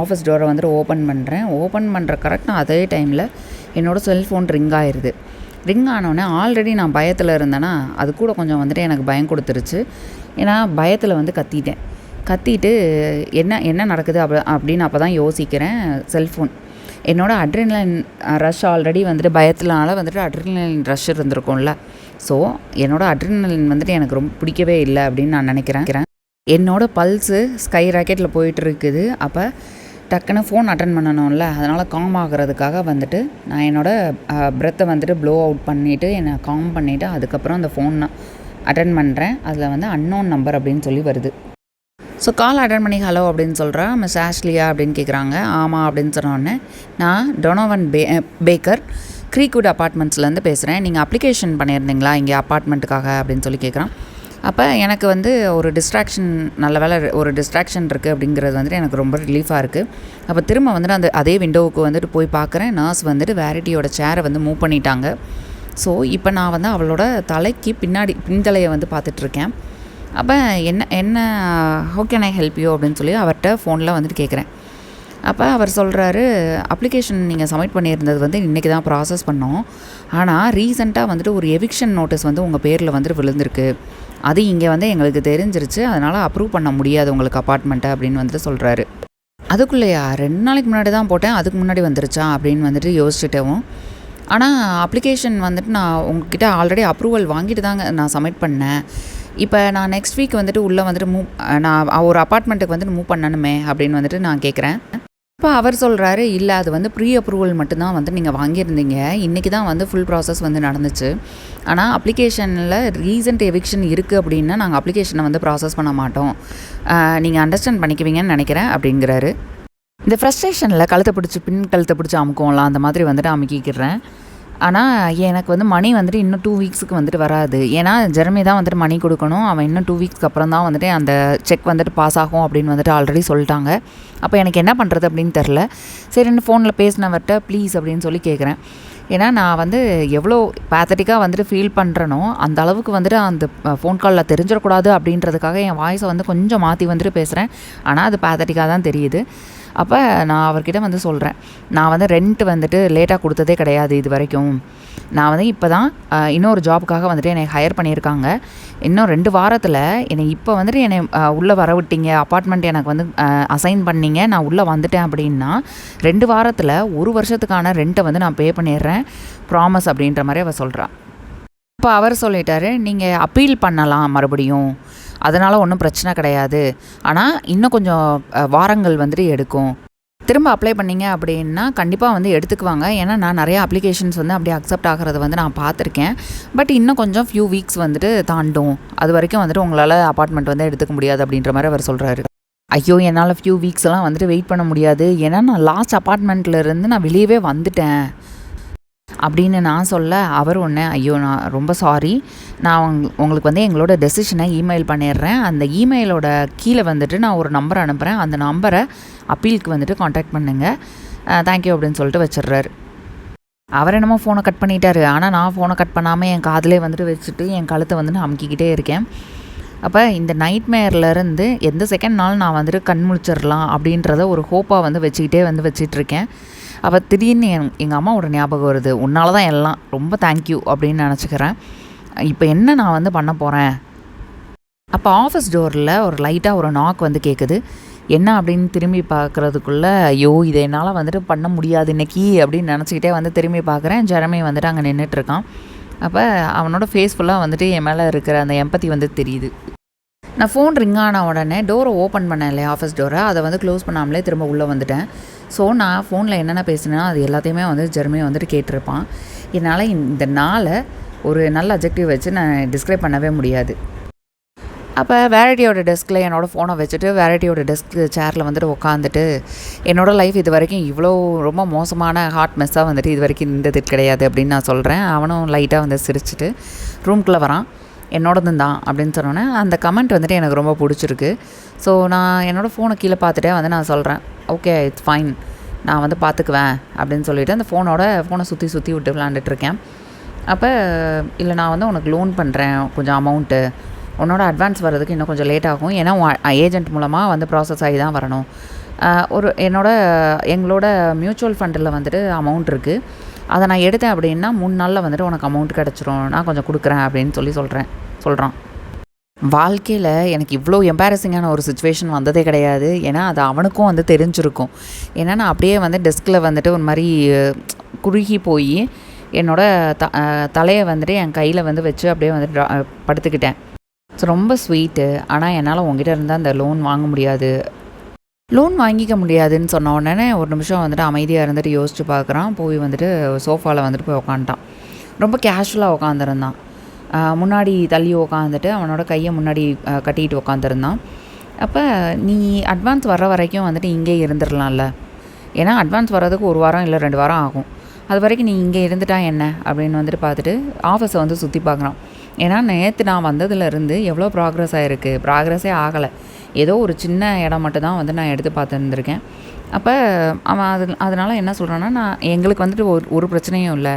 ஆஃபீஸ் டோரை வந்துட்டு ஓப்பன் பண்ணுறேன். ஓப்பன் பண்ணுற கரெக்டாக அதே டைமில் என்னோடய செல்ஃபோன் ரிங் ஆயிடுது. ரிங் ஆனோடனே ஆல்ரெடி நான் பயத்தில் இருந்தேன்னா அது கூட கொஞ்சம் வந்துட்டு எனக்கு பயம் கொடுத்துருச்சு. ஏன்னா பயத்தில் வந்து கத்திட்டு என்ன நடக்குது அப்படின்னு அப்போ தான் யோசிக்கிறேன். செல்ஃபோன் என்னோடய அட்ரினலின் ரஷ் ஆல்ரெடி வந்துட்டு பயத்தினால வந்துட்டு அட்ரினலின் ரஷ் இருந்திருக்கும்ல. ஸோ என்னோடய அட்ரினலின் வந்துட்டு எனக்கு ரொம்ப பிடிக்கவே இல்லை அப்படின்னு நான் நினைக்கிறேன். என்னோடய பல்ஸு ஸ்கை ராக்கெட்டில் போயிட்டுருக்குது. அப்போ டக்குன்னு ஃபோன் அட்டன் பண்ணணும்ல, அதனால் காம் ஆகிறதுக்காக வந்துட்டு நான் என்னோடய ப்ரெத்தை வந்துட்டு ப்ளோ அவுட் பண்ணிவிட்டு என்னை காம் பண்ணிவிட்டு அதுக்கப்புறம் அந்த ஃபோன் அட்டன் பண்ணுறேன். அதில் வந்து அன்னோன் நம்பர் அப்படின்னு சொல்லி வருது. ஸோ கால் அட்டன் பண்ணி ஹலோ அப்படின்னு சொல்கிறா. மிஸ் ஆஷ்லியா அப்படின்னு கேட்குறாங்க. ஆமாம் அப்படின்னு சொன்னோடனே, நான் டொனோவன் பேக்கர் க்ரீக்வுட் அப்பார்ட்மெண்ட்ஸ்லேருந்து பேசுகிறேன். நீங்கள் அப்ளிகேஷன் பண்ணியிருந்தீங்களா இங்கே அப்பார்ட்மெண்ட்டுக்காக அப்படின்னு சொல்லி கேட்குறான். அப்போ எனக்கு வந்து ஒரு டிஸ்ட்ராக்ஷன், நல்ல வேலை ஒரு டிஸ்ட்ராக்ஷன் இருக்குது அப்படிங்கிறது வந்துட்டு எனக்கு ரொம்ப ரிலீஃபாக இருக்குது. அப்போ திரும்ப வந்துட்டு அதே விண்டோவுக்கு வந்துட்டு போய் பார்க்குறேன். நர்ஸ் வந்துட்டு வேரிட்டியோட சேரை வந்து மூவ் பண்ணிட்டாங்க. ஸோ இப்போ நான் வந்து அவளோட தலைக்கு பின்தலையை வந்து பார்த்துட்ருக்கேன். அப்போ என்ன how can I help you அப்படின்னு சொல்லி அவர்கிட்ட ஃபோனில் வந்துட்டு கேட்குறேன். அப்போ அவர் சொல்கிறாரு, அப்ளிகேஷன் நீங்கள் சப்மிட் பண்ணியிருந்தது வந்து இன்றைக்கி தான் ப்ராசஸ் பண்ணோம். ஆனால் ரீசெண்டாக வந்துட்டு ஒரு எவிக்ஷன் நோட்டீஸ் வந்து உங்கள் பேரில் வந்துட்டு விழுந்திருக்கு. அது இங்கே வந்து எங்களுக்கு தெரிஞ்சிருச்சு, அதனால் அப்ரூவ் பண்ண முடியாது உங்களுக்கு அப்பார்ட்மெண்ட்டை அப்படின்னு வந்துட்டு சொல்கிறாரு. அதுக்குள்ளேயா 2 நாளைக்கு முன்னாடி தான் போட்டேன், அதுக்கு முன்னாடி வந்துருச்சா அப்படின்னு வந்துட்டு யோசிச்சுட்டேவும். ஆனால் அப்ளிகேஷன் வந்துட்டு நான் உங்ககிட்ட ஆல்ரெடி அப்ரூவல் வாங்கிட்டு தாங்க நான் சப்மிட் பண்ணேன். இப்போ நான் நெக்ஸ்ட் வீக் வந்துட்டு உள்ளே வந்துட்டு நான் ஒரு அப்பார்ட்மெண்ட்டுக்கு வந்துட்டு மூவ் பண்ணணுமே அப்படின்னு வந்துட்டு நான் கேட்குறேன். இப்போ அவர் சொல்கிறாரு, இல்லை அது வந்து ப்ரீ அப்ரூவல் மட்டும்தான் வந்து நீங்கள் வாங்கியிருந்தீங்க, இன்றைக்கி தான் வந்து ஃபுல் ப்ராசஸ் வந்து நடந்துச்சு. ஆனால் அப்ளிகேஷனில் ரீசன்ட் எவிக்ஷன் இருக்குது அப்படின்னா நாங்கள் அப்ளிகேஷனை வந்து ப்ராசஸ் பண்ண மாட்டோம், நீங்கள் அண்டர்ஸ்டாண்ட் பண்ணிக்குவீங்கன்னு நினைக்கிறேன் அப்படிங்கிறாரு. இந்த ஃப்ரஸ்ட்ரேஷனில் கழுத்தை பிடிச்சி அமுக்கும்லாம் அந்த மாதிரி வந்துட்டு அமுக்கிக்கிறேன். ஆனால் எனக்கு வந்து மணி வந்துட்டு இன்னும் 2 வீக்ஸுக்கு வந்துட்டு வராது. ஏன்னா ஜெரமி தான் வந்துட்டு மணி கொடுக்கணும். அவன் இன்னும் 2 வீக்ஸ்க்கு அப்புறம் தான் வந்துட்டு அந்த செக் வந்துட்டு பாஸ் ஆகும் அப்படின்னு வந்துட்டு ஆல்ரெடி சொல்லிட்டாங்க. அப்போ எனக்கு என்ன பண்ணுறது அப்படின்னு தெரில. சரின்னு ஃபோனில் பேசினவர்கிட்ட ப்ளீஸ் அப்படின்னு சொல்லி கேட்குறேன். ஏன்னா நான் வந்து எவ்வளோ பேத்தட்டிக்காக வந்துட்டு ஃபீல் பண்ணுறனோ அந்த அளவுக்கு வந்துட்டு அந்த ஃபோன் காலில் தெரிஞ்சிடக்கூடாது அப்படின்றதுக்காக என் வாய்ஸை வந்து கொஞ்சம் மாற்றி வந்துட்டு பேசுகிறேன். ஆனால் அது பேத்தட்டிக்காக தான் தெரியுது. அப்போ நான் அவர்கிட்ட வந்து சொல்கிறேன், நான் வந்து ரெண்ட் வந்துட்டு லேட்டாக கொடுத்ததே கிடையாது இது வரைக்கும். நான் வந்து இப்போ தான் இன்னொரு ஜாபுக்காக வந்துட்டு என்னை ஹையர் பண்ணியிருக்காங்க. இன்னும் 2 வாரத்தில் என்னை இப்போ வந்துட்டு என்னை உள்ளே வர விட்டீங்க, அப்பார்ட்மெண்ட் எனக்கு வந்து அசைன் பண்ணிங்க, நான் உள்ளே வந்துட்டேன் அப்படின்னா 2 வாரத்தில் 1 வருஷத்துக்கான ரெண்ட்டை வந்து நான் பே பண்ணிடுறேன், ப்ராமிஸ் அப்படின்ற மாதிரி அவர் சொல்கிறான். இப்போ அவர் சொல்லிட்டாரு, நீங்கள் அப்பீல் பண்ணலாம் மறுபடியும், அதனால் ஒன்றும் பிரச்சனை கிடையாது, ஆனால் இன்னும் கொஞ்சம் வாரங்கள் வந்துட்டு எடுக்கும். திரும்ப அப்ளை பண்ணிங்க அப்படின்னா கண்டிப்பாக வந்து எடுத்துக்குவாங்க. ஏன்னா நான் நிறையா அப்ளிகேஷன்ஸ் வந்து அப்படியே அக்செப்ட் ஆகிறது வந்து நான் பார்த்துருக்கேன். பட் இன்னும் கொஞ்சம் ஃபியூ வீக்ஸ் வந்துட்டு தாண்டும், அது வரைக்கும் வந்துட்டு உங்களால் அப்பார்ட்மெண்ட் வந்து எடுத்துக்க முடியாது அப்படின்ற மாதிரி அவர் சொல்கிறாரு. ஐயோ, என்னால் ஃபியூ வீக்ஸ்லாம் வந்துட்டு வெயிட் பண்ண முடியாது, ஏன்னா நான் லாஸ்ட் அப்பார்ட்மெண்ட்லேருந்து நான் வெளியவே வந்துட்டேன் அப்படின்னு நான் சொல்ல, அவர் ஒன்று, ஐயோ நான் ரொம்ப சாரி, நான் உங்களுக்கு வந்து எங்களோட டெசிஷனை இமெயில் பண்ணிடுறேன், அந்த இமெயிலோட கீழே வந்துட்டு நான் ஒரு நம்பர் அனுப்புகிறேன், அந்த நம்பரை அப்பீலுக்கு வந்துட்டு காண்டாக்ட் பண்ணுங்கள், தேங்க்யூ அப்படின்னு சொல்லிட்டு வச்சிடுறாரு. அவர் என்னமோ ஃபோனை கட் பண்ணிட்டாரு. ஆனால் நான் ஃபோனை கட் பண்ணாமல் என் காதிலே வந்துட்டு வச்சுட்டு என் கழுத்தை வந்து நான் அமுக்கிக்கிட்டே இருக்கேன். அப்போ இந்த நைட்மேர்லேருந்து எந்த செகண்ட்னாலும் நான் வந்துட்டு கண் முழிச்சிடலாம் அப்படின்றத ஒரு ஹோப்பாக வந்து வச்சிட்ருக்கேன். அப்போ திடீர்னு எங்கள் அம்மாவோட ஞாபகம் வருது. உன்னால தான் எல்லாம், ரொம்ப தேங்க்யூ அப்படின்னு நினச்சிக்கிறேன். இப்போ என்ன நான் வந்து பண்ண போகிறேன்? அப்போ ஆஃபீஸ் டோரில் ஒரு லைட்டாக ஒரு நாக் வந்து கேட்குது. என்ன அப்படின்னு திரும்பி பார்க்குறதுக்குள்ளே, ஐயோ இதை என்னால் வந்துட்டு பண்ண முடியாது இன்னைக்கு அப்படின்னு நினச்சிக்கிட்டே வந்து திரும்பி பார்க்குறேன். ஜெரமி வந்துட்டு அங்கே நின்றுட்டுருக்கான். அப்போ அவனோட ஃபேஸ் ஃபுல்லாக வந்துட்டு என் மேலே இருக்கிற அந்த எம்பத்தி வந்து தெரியுது. நான் ஃபோன் ரிங் ஆன உடனே டோரை ஓப்பன் பண்ணேன் இல்லையா, ஆஃபீஸ் டோரை, அதை வந்து க்ளோஸ் பண்ணாமலே திரும்ப உள்ளே வந்துட்டேன். ஸோ நான் ஃபோனில் என்னென்ன பேசினேனோ அது எல்லாத்தையுமே வந்து ஜெர்மி வந்துட்டு கேட்டிருப்பான். என்னால் இந்த நாளை ஒரு நல்ல அப்ஜெக்டிவ் வச்சு நான் டிஸ்கிரைப் பண்ணவே முடியாது. அப்போ வேரட்டியோட டெஸ்கில் என்னோடய ஃபோனை வச்சுட்டு வேரட்டியோட டெஸ்க் சேரில் வந்துட்டு உட்காந்துட்டு என்னோடய லைஃப் இது வரைக்கும் இவ்வளோ ரொம்ப மோசமான ஹார்ட் மெஸ்ஸாக வந்துட்டு இது வரைக்கும் இருந்தது கிடையாது அப்படின்னு நான் சொல்கிறேன். அவனும் லைட்டாக வந்து சிரிச்சிட்டு ரூம்குள்ளே வரான். என்னோடது தான் அப்படின்னு சொன்னோன்னே அந்த கமெண்ட் வந்துட்டு எனக்கு ரொம்ப பிடிச்சிருக்கு. ஸோ நான் என்னோடய ஃபோனை கீழே பார்த்துட்டே வந்து நான் சொல்கிறேன், ஓகே இட்ஸ் ஃபைன், நான் வந்து பார்த்துக்குவேன் அப்படின்னு சொல்லிவிட்டு அந்த ஃபோனை சுற்றி விட்டு விளாண்டுட்ருக்கேன். அப்போ இல்லை நான் வந்து உனக்கு லோன் பண்ணுறேன் கொஞ்சம் அமௌண்ட்டு, உன்னோட அட்வான்ஸ் வர்றதுக்கு இன்னும் கொஞ்சம் லேட் ஆகும், ஏன்னா ஏஜென்ட் மூலமாக வந்து ப்ராசஸ் ஆகி தான் வரணும். எங்களோட மியூச்சுவல் ஃபண்டில் வந்துட்டு அமௌண்ட் இருக்குது, அதை நான் எடுத்தேன் அப்படின்னா 3 நாளில் வந்துட்டு உனக்கு அமௌண்ட் கிடச்சிரும், நான் கொஞ்சம் கொடுக்குறேன் அப்படின்னு சொல்கிறான். வாழ்க்கையில் எனக்கு இவ்வளோ எம்பாரசிங்கான ஒரு சுச்சுவேஷன் வந்ததே கிடையாது. ஏன்னா அது அவனுக்கும் வந்து தெரிஞ்சிருக்கும். ஏன்னா நான் அப்படியே வந்து டெஸ்கில் வந்துட்டு ஒரு மாதிரி குறுகி போய் என்னோடய தலையை வந்துட்டு என் கையில் வந்து வச்சு அப்படியே வந்து படுத்துக்கிட்டேன். ஸோ ரொம்ப ஸ்வீட்டு. ஆனால் என்னால் உங்ககிட்ட இருந்தால் அந்த லோன் வாங்கிக்க முடியாதுன்னு சொன்ன உடனே ஒரு நிமிஷம் வந்துட்டு அமைதியாக இருந்துட்டு யோசிச்சு பார்க்குறான். போய் வந்துட்டு சோஃபாவில் வந்துட்டு போய் உக்காந்துட்டான். ரொம்ப கேஷுவலாக உட்காந்துருந்தான். முன்னாடி தள்ளி உட்காந்துட்டு அவனோட கையை முன்னாடி கட்டிகிட்டு உட்காந்துருந்தான். அப்போ நீ அட்வான்ஸ் வர்ற வரைக்கும் வந்துட்டு இங்கே இருந்துடலாம்ல, ஏன்னா அட்வான்ஸ் வர்றதுக்கு 1 வாரம் இல்லை 2 வாரம் ஆகும், அது வரைக்கும் நீ இங்கே இருந்துட்டா என்ன அப்படின்னு வந்துட்டு பார்த்துட்டு ஆஃபீஸை வந்து சுற்றி பார்க்குறான். ஏன்னா நேற்று நான் வந்ததுலேருந்து எவ்வளோ ப்ராக்ரஸே ஆகலை, ஏதோ ஒரு சின்ன இடம் மட்டும்தான் வந்து நான் எடுத்து பார்த்துருந்துருக்கேன். அப்போ அவன் அதனால் என்ன சொல்கிறான்னா, நான் எங்களுக்கு வந்துட்டு ஒரு பிரச்சனையும் இல்லை,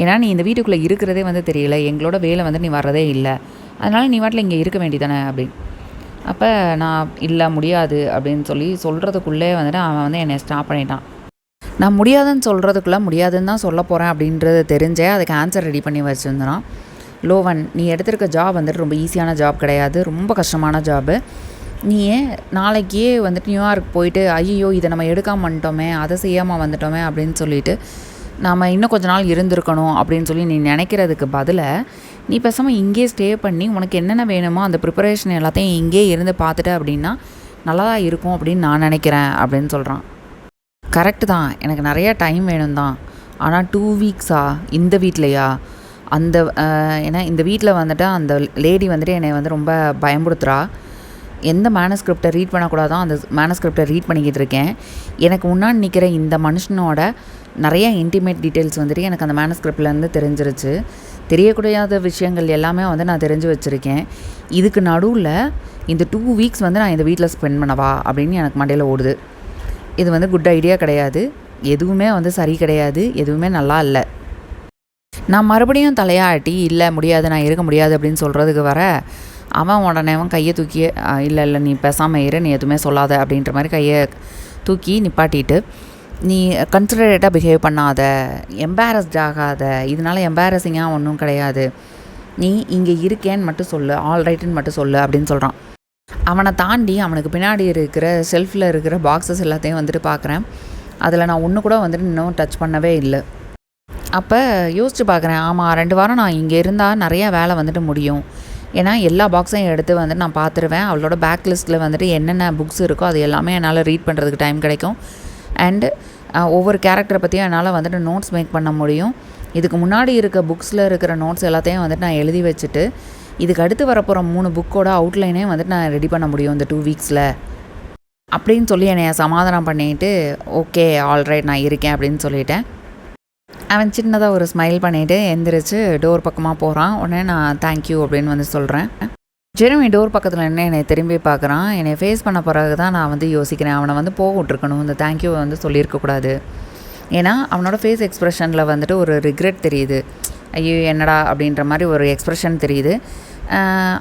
ஏன்னா நீ இந்த வீட்டுக்குள்ளே இருக்கிறதே வந்து தெரியல, எங்களோட வேலை வந்து நீ வர்றதே இல்லை, அதனால் நீ வாட்டில் இங்கே இருக்க வேண்டியதானே அப்படின்னு. அப்போ நான் இல்லை முடியாது அப்படின்னு சொல்கிறதுக்குள்ளே வந்துட்டு அவன் வந்து என்னை ஸ்டாப் பண்ணிட்டான். நான் முடியாதுன்னு சொல்கிறதுக்குள்ளே முடியாதுன்னு தான் சொல்ல போகிறேன் அப்படின்றது தெரிஞ்சே அதுக்கு ஆன்சர் ரெடி பண்ணி வச்சுருந்தான். லோவன், நீ எடுத்திருக்க ஜாப் வந்துட்டு ரொம்ப ஈஸியான ஜாப் கிடையாது, ரொம்ப கஷ்டமான ஜாபு. நீ நாளைக்கே வந்துட்டு நியூயார்க் போயிட்டு ஐயோ இதை நம்ம எடுக்காமல் வந்துட்டோமே, அதை செய்யாமல் வந்துட்டோமே அப்படின்னு சொல்லிட்டு நாம் இன்னும் கொஞ்ச நாள் இருந்திருக்கணும் அப்படின்னு சொல்லி நீ நினைக்கிறதுக்கு பதிலாக நீ பேசாமல் இங்கே ஸ்டே பண்ணி உனக்கு என்னென்ன வேணுமோ அந்த ப்ரிப்பரேஷன் எல்லாத்தையும் இங்கே இருந்து பார்த்துட்ட அப்படின்னா நல்லா தான் இருக்கும் அப்படின்னு நான் நினைக்கிறேன் அப்படின்னு சொல்கிறான். கரெக்டு தான், எனக்கு நிறையா டைம் வேணும் தான், ஆனால் 2 வீக்ஸா இந்த வீட்லையா? ஏன்னா இந்த வீட்டில் வந்துட்டு அந்த லேடி வந்துட்டு என்னை வந்து ரொம்ப பயமுறுத்துறா. எந்த மேனஸ்கிரிப்டை ரீட் பண்ணக்கூடாதான் அந்த மேனஸ்கிரிப்டை ரீட் பண்ணிக்கிட்டு இருக்கேன். எனக்கு முன்னாடி நிற்கிற இந்த மனுஷனோட நிறைய இன்டிமேட் டீட்டெயில்ஸ் வந்துட்டு எனக்கு அந்த மேனஸ்கிரிப்ட்லேருந்து தெரிஞ்சிருச்சு. தெரியக்கூடாத விஷயங்கள் எல்லாமே வந்து நான் தெரிஞ்சு வச்சுருக்கேன். இதுக்கு நடுவில் இந்த 2 வீக்ஸ் வந்து நான் இந்த வீட்டில் ஸ்பெண்ட் பண்ணவா அப்படின்னு எனக்கு மண்டையில் ஓடுது. இது வந்து குட் ஐடியா கிடையாது, எதுவுமே வந்து சரி கிடையாது, எதுவுமே நல்லா இல்லை. நான் மறுபடியும் தலையாட்டி இல்லை முடியாது நான் இருக்க முடியாது அப்படின்னு சொல்கிறதுக்கு வர அவன் கையை தூக்கி இல்லை நீ பேசாமல் இரு, நீ எதுவுமே சொல்லாத அப்படின்ற மாதிரி கையை தூக்கி நிப்பாட்டிட்டு, நீ கன்சிடரேட்டாக பிஹேவ் பண்ணாத, எம்பாரஸ்ட் ஆகாத, இதனால் எம்பாரசிங்காக ஒன்றும் கிடையாது, நீ இங்கே இருக்கேன்னு மட்டும் சொல்லு, ஆல் ரைட்டுன்னு மட்டும் சொல்லு அப்படின்னு சொல்கிறான். அவனை தாண்டி அவனுக்கு பின்னாடி இருக்கிற ஷெல்ஃபில் இருக்கிற பாக்ஸஸ் எல்லாத்தையும் வந்துட்டு பார்க்குறேன். அதில் நான் ஒன்று கூட வந்துட்டு இன்னும் டச் பண்ணவே இல்லை. அப்போ யோசித்து பார்க்குறேன், ஆமாம் 2 வாரம் நான் இங்கே இருந்தால் நிறையா வேலை வந்துட்டு முடியும், ஏன்னா எல்லா பாக்ஸையும் எடுத்து வந்துட்டு நான் பார்த்துருவேன். அவளோட பேக் லிஸ்ட்டில் வந்துட்டு என்னென்ன புக்ஸ் இருக்கோ அது எல்லாமே என்னால் ரீட் பண்ணுறதுக்கு டைம் கிடைக்கும். அண்டு ஒவ்வொரு கேரக்டரை பற்றியும் என்னால் வந்துட்டு நோட்ஸ் மேக் பண்ண முடியும். இதுக்கு முன்னாடி இருக்க புக்ஸில் இருக்கிற நோட்ஸ் எல்லாத்தையும் வந்துட்டு நான் எழுதி வச்சுட்டு இதுக்கு அடுத்து வரப்போகிற 3 புக்கோட அவுட்லைனே வந்துட்டு நான் ரெடி பண்ண முடியும் இந்த 2 வீக்ஸில் அப்படின்னு சொல்லி என்னை சமாதானம் பண்ணிவிட்டு ஓகே ஆல்ரைட் நான் இருக்கேன் அப்படின்னு சொல்லிட்டேன். அவன் சின்னதாக ஒரு ஸ்மைல் பண்ணிவிட்டு எந்திரிச்சு டோர் பக்கமாக போகிறான். உடனே நான் தேங்க்யூ அப்படின்னு வந்து சொல்கிறேன். ஜெரமி டோர் பக்கத்தில் என்ன என்னை திரும்பி பார்க்குறான். என்னை ஃபேஸ் பண்ண பிறகு தான் நான் வந்து யோசிக்கிறேன், அவனை வந்து போக விட்ருக்கணும், இந்த தேங்க்யூவை வந்து சொல்லியிருக்கக்கூடாது. ஏன்னா அவனோட ஃபேஸ் எக்ஸ்ப்ரெஷனில் வந்துட்டு ஒரு ரிக்ரெட் தெரியுது, ஐயோ என்னடா அப்படின்ற மாதிரி ஒரு எக்ஸ்ப்ரெஷன் தெரியுது.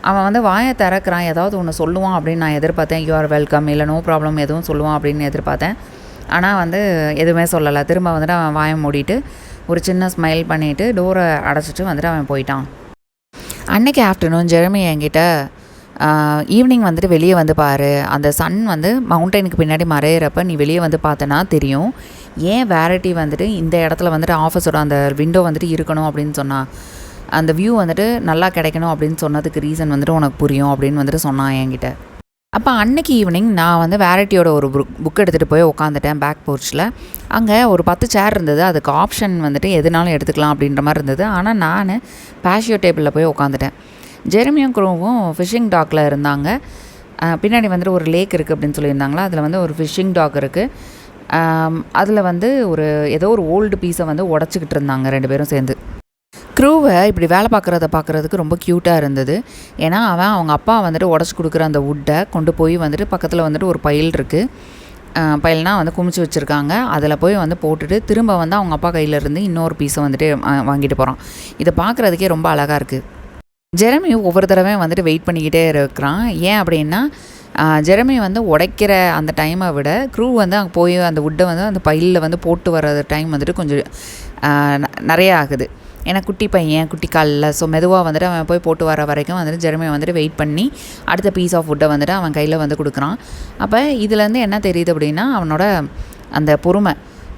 அவன் வந்து வாயை திறக்கிறான், ஏதாவது ஒன்று சொல்லுவான் அப்படின்னு நான் எதிர்பார்த்தேன். யூ ஆர் வெல்கம், இல்லை நோ ப்ராப்ளம் எதுவும் சொல்லுவான் அப்படின்னு எதிர்பார்த்தேன். ஆனால் வந்து எதுவுமே சொல்லலை. திரும்ப வந்துட்டு அவன் வாயை மூடிட்டு ஒரு சின்ன ஸ்மைல் பண்ணிவிட்டு டோரை அடைச்சிட்டு வந்துட்டு அவன் போயிட்டான். அன்றைக்கி ஆஃப்டர்நூன் ஜெரமி என்கிட்ட ஈவினிங் வந்துட்டு வெளியே வந்து பாரு, அந்த சன் வந்து மவுண்டனுக்கு பின்னாடி மறையிறப்ப நீ வெளியே வந்து பார்த்தனா தெரியும், ஏன் வேரட்டி வந்துட்டு இந்த இடத்துல வந்துட்டு ஆஃபீஸோட அந்த விண்டோ வந்துட்டு இருக்கணும் அப்படின்னு சொன்னான். அந்த வியூ வந்துட்டு நல்லா கிடைக்கணும் அப்படின்னு சொன்னதுக்கு ரீசன் வந்துட்டு உனக்கு புரியும் அப்படின்னு வந்துட்டு சொன்னான் என்கிட்ட. அப்போ அன்னைக்கு ஈவினிங் நான் வந்து வேரைட்டியோட ஒரு புக் எடுத்துகிட்டு போய் உட்காந்துட்டேன் பேக் போர்ச்சில். அங்கே ஒரு 10 சேர் இருந்தது. அதுக்கு ஆப்ஷன் வந்துட்டு எதுனாலும் எடுத்துக்கலாம் அப்படின்ற மாதிரி இருந்தது. ஆனால் நான் பேஷியோ டேபிளில் போய் உட்காந்துட்டேன். ஜெரமியும் க்ரூவும் ஃபிஷ்ஷிங் டாக்கில் இருந்தாங்க. பின்னாடி வந்துட்டு ஒரு லேக் இருக்குது அப்படின்னு சொல்லியிருந்தாங்களா, அதில் வந்து ஒரு ஃபிஷ்ஷிங் டாக் இருக்குது. அதில் வந்து ஏதோ ஒரு ஓல்டு பீஸை வந்து உடச்சிக்கிட்டு இருந்தாங்க 2 பேரும் சேர்ந்து. க்ரூவை இப்படி வேலை பார்க்குறதுக்கு ரொம்ப க்யூட்டாக இருந்தது. ஏன்னா அவங்க அப்பா வந்துட்டு உடச்சி கொடுக்குற அந்த வுட்டை கொண்டு போய் வந்துட்டு பக்கத்தில் வந்துட்டு ஒரு பைல் இருக்குது. பைல்னால் வந்து குமிச்சு வச்சுருக்காங்க. அதில் போய் வந்து போட்டுட்டு திரும்ப வந்து அவங்க அப்பா கையிலேருந்து இன்னொரு பீஸை வந்துட்டு வாங்கிட்டு போகிறான். இதை பார்க்குறதுக்கே ரொம்ப அழகாக இருக்குது. ஜெரமி ஒவ்வொரு தடவையும் வந்துட்டு வெயிட் பண்ணிக்கிட்டே இருக்கிறான். ஏன் அப்படின்னா ஜெரமி வந்து உடைக்கிற அந்த டைமை விட க்ரூ வந்து அங்கே போய் அந்த வுட்டை வந்து அந்த பைலில் வந்து போட்டு வர டைம் வந்துட்டு கொஞ்சம் நிறைய ஆகுது. ஏன்னா குட்டி பையன் குட்டி காலில், ஸோ மெதுவாக வந்துட்டு அவன் போய் போட்டு வர வரைக்கும் வந்துட்டு ஜெரமி வந்துட்டு வெயிட் பண்ணி அடுத்த பீஸ் ஆஃப் வுட்டை வந்துட்டு அவன் கையில் வந்து கொடுக்குறான். அப்போ இதுலேருந்து என்ன தெரியுது அப்படின்னா அவனோட அந்த பொறுமை,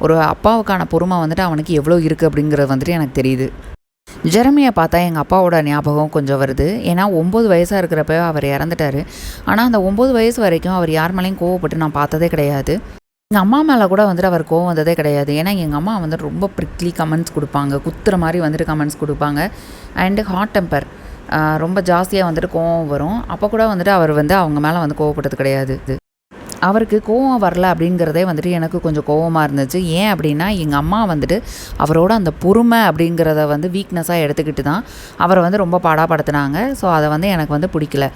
ஒரு அப்பாவுக்கான பொறுமை வந்துட்டு அவனுக்கு எவ்வளோ இருக்குது அப்படிங்கிறது வந்துட்டு எனக்கு தெரியுது. ஜெரமியை பார்த்தா எங்கள் அப்பாவோட ஞாபகம் கொஞ்சம் வருது. ஏன்னா 9 வயசாக இருக்கிறப்ப அவர் இறந்துட்டார். ஆனால் அந்த 9 வயசு வரைக்கும் அவர் யார் மேலேயும் கோவப்பட்டு நான் பார்த்ததே கிடையாது. எங்கள் அம்மா மேலே கூட வந்துட்டு அவர் கோவம் வந்ததே கிடையாது. ஏன்னா எங்கள் அம்மா வந்துட்டு ரொம்ப ப்ரிக்லி கமெண்ட்ஸ் கொடுப்பாங்க, குத்துற மாதிரி வந்துட்டு கமெண்ட்ஸ் கொடுப்பாங்க. அண்டு ஹாட் டெம்பர், ரொம்ப ஜாஸ்தியாக வந்துட்டு கோவம் வரும். அப்போ கூட வந்துட்டு அவர் வந்து அவங்க மேலே வந்து கோவப்பட்டது கிடையாது. அவருக்கு கோவம் வரல அப்படிங்கிறதே வந்துட்டு எனக்கு கொஞ்சம் கோவமாக இருந்துச்சு. ஏன் அப்படின்னா எங்கள் அம்மா வந்துட்டு அவரோட அந்த பொறுமை அப்படிங்கிறத வந்து வீக்னஸாக எடுத்துக்கிட்டு தான் அவரை வந்து ரொம்ப பாடாப்படுத்தினாங்க. ஸோ அதை வந்து எனக்கு வந்து பிடிக்கல.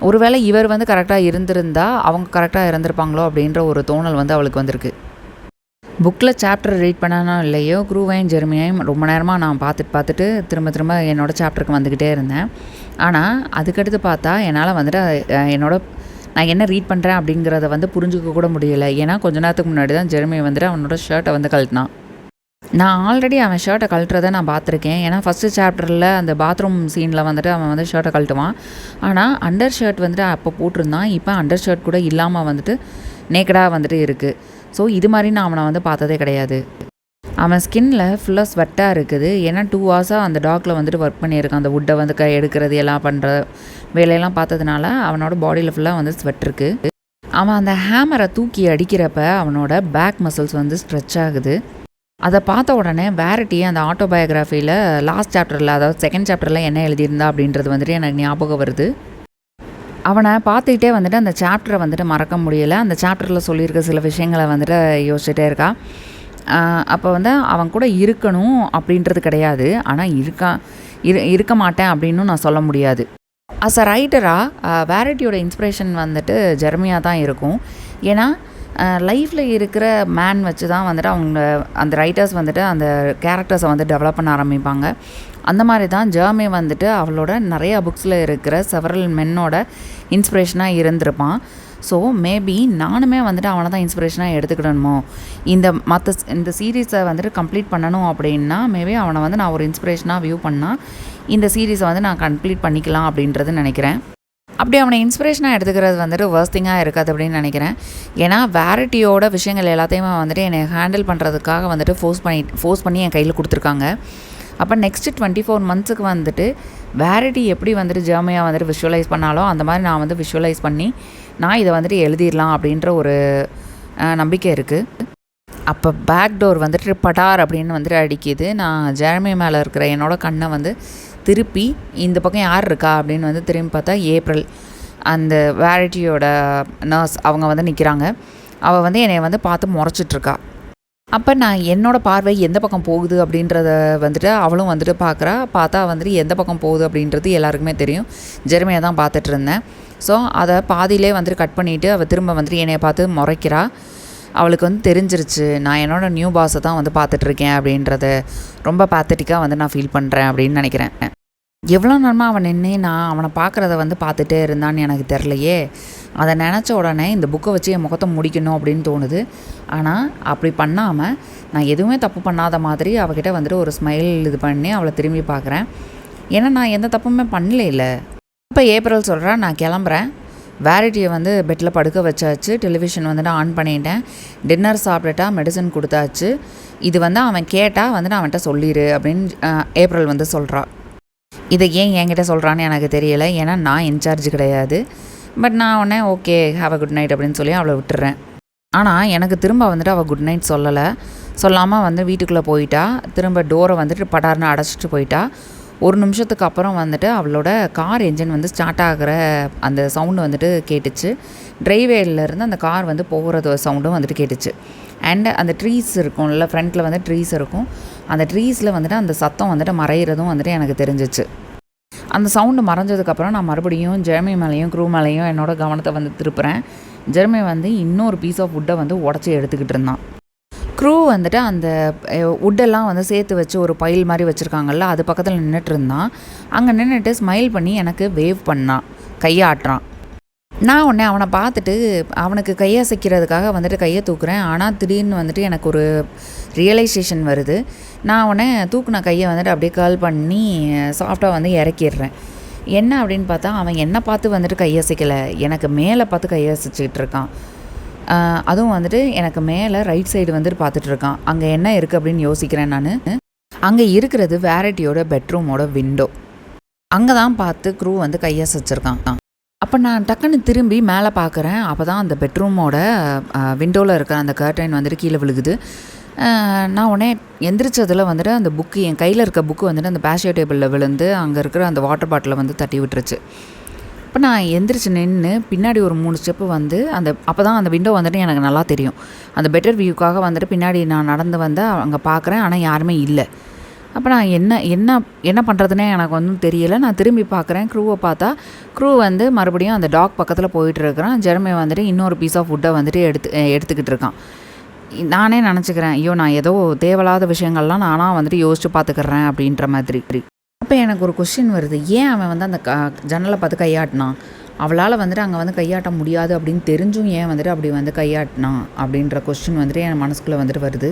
ஒருவேளை இவர் வந்து கரெக்டாக இருந்திருந்தா அவங்க கரெக்டாக இருந்திருப்பாங்களோ அப்படின்ற ஒரு தோணல் வந்து அவளுக்கு வந்திருக்கு. புக்கில் சாப்டர் ரீட் பண்ணாலும் இல்லையோ க்ரூவையும் ஜெரமியையும் ரொம்ப நேரமாக நான் பார்த்துட்டு திரும்ப என்னோடய சாப்டருக்கு வந்துக்கிட்டே இருந்தேன். ஆனால் அதுக்கடுத்து பார்த்தா என்னால் வந்துட்டு நான் என்ன ரீட் பண்ணுறேன் அப்படிங்கிறத வந்து புரிஞ்சுக்க கூட முடியலை. ஏன்னா கொஞ்ச நேரத்துக்கு முன்னாடி தான் ஜெரமி வந்துட்டு அவனோட ஷர்ட்டை வந்து கழட்டினான். நான் ஆல்ரெடி அவன் ஷர்ட்டை கழட்டுறதை நான் பார்த்துருக்கேன். ஏன்னா ஃபஸ்ட்டு சாப்டரில் அந்த பாத்ரூம் சீனில் வந்துட்டு அவன் வந்து ஷர்ட்டை கழட்டுவான். ஆனால் அண்டர் ஷர்ட் வந்துட்டு அப்போ போட்டிருந்தான். இப்போ அண்டர் ஷர்ட் கூட இல்லாமல் வந்துட்டு நேக்கடாக வந்துட்டு இருக்குது. ஸோ இது மாதிரி நான் அவனை வந்து பார்த்ததே கிடையாது. அவன் ஸ்கின்னில் ஃபுல்லாக ஸ்வெட்டாக இருக்குது. ஏன்னா 2 ஹவர்ஸாக அந்த டாக்கில் வந்துட்டு ஒர்க் பண்ணியிருக்கான். அந்த வுட்டை வந்து எடுக்கிறது எல்லாம் பண்ணுற வேலையெல்லாம் பார்த்ததுனால அவனோட பாடியில் ஃபுல்லாக வந்து ஸ்வெட் இருக்குது. அவன் அந்த ஹேமரை தூக்கி அடிக்கிறப்ப அவனோட பேக் மசில்ஸ் வந்து ஸ்ட்ரெச் ஆகுது. அதை பார்த்த உடனே வேரிட்டி அந்த ஆட்டோபயோகிராஃபியில் லாஸ்ட் சாப்டரில், அதாவது செகண்ட் சாப்டரில் என்ன எழுதியிருந்தா அப்படின்றது வந்துட்டு எனக்கு ஞாபகம் வருது. அவனை பார்த்துக்கிட்டே வந்துட்டு அந்த சாப்டரை வந்துட்டு மறக்க முடியலை. அந்த சாப்டரில் சொல்லியிருக்க சில விஷயங்களை வந்துட்டு யோசிச்சுட்டே இருக்கா. அப்போ வந்து அவன் கூட இருக்கணும் அப்படின்றது கிடையாது. ஆனால் இருக்க மாட்டேன் அப்படின்னும் நான் சொல்ல முடியாது. அஸ் அ ரைட்டராக வேரிட்டியோட இன்ஸ்பிரேஷன் வந்துட்டு ஜெரமியா தான் இருக்கும். ஏன்னா லைஃப்பில் இருக்கிற மேன் வச்சு தான் வந்துட்டு அவங்க அந்த ரைட்டர்ஸ் வந்துட்டு அந்த கேரக்டர்ஸை வந்து டெவலப் பண்ண ஆரம்பிப்பாங்க. அந்த மாதிரி தான் ஜெர்மி வந்துட்டு அவளோட நிறையா புக்ஸில் இருக்கிற செவரல் மென்னோட இன்ஸ்பிரேஷனாக இருந்திருப்பான். ஸோ மேபி நானுமே வந்துட்டு அவனை தான் இன்ஸ்பிரேஷனாக எடுத்துக்கிடணுமோ, இந்த சீரீஸை வந்துட்டு கம்ப்ளீட் பண்ணணும் அப்படின்னா மேபி அவனை வந்து நான் ஒரு இன்ஸ்பிரேஷனாக வியூ பண்ணால் இந்த சீரீஸை வந்து நான் கம்ப்ளீட் பண்ணிக்கலாம் அப்படின்றது நினைக்கிறேன். அப்படி அவனை இன்ஸ்பிரேஷனாக எடுத்துக்கிறது வந்துட்டு வர்ஸ்டிங்காக இருக்காது அப்படின்னு நினைக்கிறேன். ஏன்னா வேரிட்டியோட விஷயங்கள் எல்லாத்தையுமே வந்துட்டு என்னை ஹேண்டில் பண்ணுறதுக்காக வந்துட்டு ஃபோர்ஸ் பண்ணி என் கையில் கொடுத்துருக்காங்க. அப்போ நெக்ஸ்ட்டு 24 மந்த்ஸுக்கு வந்துட்டு வேரிட்டி எப்படி வந்துட்டு ஜெர்மியா வந்துட்டு விஷுவலைஸ் பண்ணாலோ அந்த மாதிரி நான் வந்து விஷுவலைஸ் பண்ணி நான் இதை வந்துட்டு எழுதிடலாம் அப்படின்ற ஒரு நம்பிக்கை இருக்குது. அப்போ பேக் டோர் வந்துட்டு பட்டார் அப்படின்னு வந்துட்டு அடிக்குது. நான் ஜெரமி மேலே இருக்கிற என்னோடய கண்ணை வந்து திருப்பி இந்த பக்கம் யார் இருக்கா அப்படின்னு வந்து திரும்பி பார்த்தா ஏப்ரல், அந்த வேரிட்டியோட நர்ஸ், அவங்க வந்து நிற்கிறாங்க. அவள் வந்து என்னை வந்து பார்த்து முறைச்சிட்ருக்கா. அப்போ நான் என்னோடய பார்வை எந்த பக்கம் போகுது அப்படின்றத வந்துட்டு அவளும் வந்துட்டு பார்த்தா வந்துட்டு எந்த பக்கம் போகுது அப்படின்றது எல்லாருக்குமே தெரியும். ஜெரமியா தான் பார்த்துட்டு இருந்தேன். ஸோ அதை பாதியிலே வந்துட்டு கட் பண்ணிவிட்டு அவள் திரும்ப வந்துட்டு என்னையை பார்த்து முறைக்கிறா. அவளுக்கு வந்து தெரிஞ்சிருச்சு நான் என்னோடய நியூ பாஸை தான் வந்து பார்த்துட்ருக்கேன் அப்படின்றத ரொம்ப பேத்தட்டிக்காக வந்து நான் ஃபீல் பண்ணுறேன் அப்படின்னு நினைக்கிறேன். எவ்வளோ நேரமாக அவன் நின்று நான் அவனை பார்க்குறத வந்து பார்த்துட்டே இருந்தான்னு எனக்கு தெரிலையே. அதை நினச்ச உடனே இந்த புக்கை வச்சு என் முகத்தை முடிக்கணும் அப்படின்னு தோணுது. ஆனால் அப்படி பண்ணாமல் நான் எதுவுமே தப்பு பண்ணாத மாதிரி அவகிட்ட வந்துட்டு ஒரு ஸ்மைல் இது பண்ணி அவளை திரும்பி பார்க்குறேன். ஏன்னா நான் எந்த தப்புமே பண்ணல. இப்போ ஏப்ரல் சொல்கிறா, நான் கிளம்புறேன். வேரிட்டியை வந்து பெட்டில் படுக்க வச்சாச்சு, டெலிவிஷன் வந்துட்டு ஆன் பண்ணிட்டேன், டின்னர் சாப்பிட்டுட்டா, மெடிசன் கொடுத்தாச்சு. இது வந்து அவன் கேட்டால் வந்து நான் அவன்கிட்ட சொல்லிடு அப்படின்னு ஏப்ரல் வந்து சொல்கிறா. இதை ஏன் என்கிட்ட சொல்கிறான்னு எனக்கு தெரியலை, ஏன்னா நான் இன்சார்ஜ் கிடையாது. பட் நான் உடனே okay have a good night அப்படின்னு சொல்லி அவளை விட்டுறேன். ஆனால் எனக்கு திரும்ப வந்துட்டு அவள் குட் நைட் சொல்லலை. சொல்லாமல் வந்து வீட்டுக்குள்ளே போயிட்டா. திரும்ப டோரை வந்துட்டு படார்னு அடைச்சிட்டு போயிட்டா. ஒரு நிமிஷத்துக்கு அப்புறம் வந்துட்டு அவளோட கார் என்ஜின் வந்து ஸ்டார்ட் ஆகிற அந்த சவுண்டு வந்துட்டு கேட்டுச்சு. டிரைவேலேருந்து அந்த கார் வந்து போகிறது சவுண்டும் வந்துட்டு கேட்டுச்சு. அண்ட் அந்த ட்ரீஸ் இருக்கும்ல, ஃப்ரண்ட்டில் வந்து ட்ரீஸ் இருக்கும். அந்த ட்ரீஸில் வந்துட்டு அந்த சத்தம் வந்துட்டு மறைகிறதும் வந்துட்டு எனக்கு தெரிஞ்சிச்சு. அந்த சவுண்டு மறைஞ்சதுக்கப்புறம் நான் மறுபடியும் ஜெர்மி மேலேயும் க்ரூ மேலேயும் என்னோடய கவனத்தை வந்து திருப்புறேன். ஜெர்மி வந்து இன்னொரு பீஸ் ஆஃப் வுட்டை வந்து உடச்சி எடுத்துக்கிட்டு இருந்தான். க்ரூ வந்துட்டு அந்த வுட்டெல்லாம் வந்து சேர்த்து வச்சு ஒரு பைல் மாதிரி வச்சுருக்காங்கல்ல, அது பக்கத்தில் நின்றுட்டு இருந்தான். அங்கே நின்றுட்டு ஸ்மைல் பண்ணி எனக்கு வேவ் பண்ணான், கையாட்டுறான். நான் உடனே அவனை பார்த்துட்டு அவனுக்கு கையசைக்கிறதுக்காக வந்துட்டு கையை தூக்குறேன். ஆனால் திடீர்னு வந்துட்டு எனக்கு ஒரு ரியலைசேஷன் வருது. நான் உடனே தூக்குன கையை வந்துட்டு அப்படியே கேர்ள் பண்ணி சாஃப்டாக வந்து இறக்கிடுறேன். என்ன அப்படின்னு பார்த்தா அவன் என்னை பார்த்து வந்துட்டு கையசைக்கலை, எனக்கு மேலே பார்த்து கையசைச்சிக்கிட்டு இருக்கான். அதுவும் வந்துட்டு எனக்கு மேலே ரைட் சைடு வந்துட்டு பார்த்துட்ருக்கான். அங்கே என்ன இருக்குது அப்படின்னு யோசிக்கிறேன் நான். அங்கே இருக்கிறது வேரிட்டியோட பெட்ரூமோட விண்டோ. அங்கே தான் பார்த்து க்ரூ வந்து கையசைச்சிருக்கான். அப்போ நான் டக்குன்னு திரும்பி மேலே பார்க்குறேன். அப்போ தான் அந்த பெட்ரூமோட விண்டோவில் இருக்கிற அந்த கர்டைன் வந்துட்டு கீழே விழுகுது. நான் உடனே எந்திரிச்சதில் வந்துட்டு அந்த புக்கு, என் கையில் இருக்க புக்கு வந்துட்டு அந்த பேஷியோ டேபிளில் விழுந்து அங்கே இருக்கிற அந்த வாட்டர் பாட்டிலை வந்து தட்டி விட்டுருச்சு. இப்போ நான் எந்திரிச்சு நின்று பின்னாடி ஒரு 3 ஸ்டெப்பு வந்து அப்போ தான் அந்த விண்டோ வந்துட்டு எனக்கு நல்லா தெரியும். அந்த பெட்டர் வியூக்காக வந்துட்டு பின்னாடி நான் நடந்து வந்து அங்கே பார்க்குறேன். ஆனால் யாருமே இல்லை. அப்போ நான் என்ன பண்ணுறதுனே எனக்கு ஒன்றும் தெரியலை. நான் திரும்பி பார்க்குறேன். க்ரூவை பார்த்தா க்ரூ வந்து மறுபடியும் அந்த டாக் பக்கத்தில் போயிட்டு இருக்கிறான். ஜெர்மி வந்துட்டு இன்னொரு பீஸ் ஆஃப் வுட்டை வந்துட்டு எடுத்துக்கிட்டு இருக்கான். நானே நினச்சிக்கிறேன், ஐயோ நான் ஏதோ தேவையில்லாத விஷயங்கள்லாம் நானாக வந்துட்டு யோசித்து பார்த்துக்கிறேன் அப்படின்ற மாதிரி. அப்போ எனக்கு ஒரு கொஸ்டின் வருது, ஏன் அவன் வந்து அந்த ஜன்னலை பார்த்து கையாட்டினான்? அவளால் வந்துட்டு அங்கே வந்து கையாட்ட முடியாது அப்படின்னு தெரிஞ்சும் ஏன் வந்துட்டு அப்படி வந்து கையாட்டினான் அப்படின்ற கொஸ்டின் வந்துட்டு என் மனசுக்குள்ளே வந்துட்டு வருது.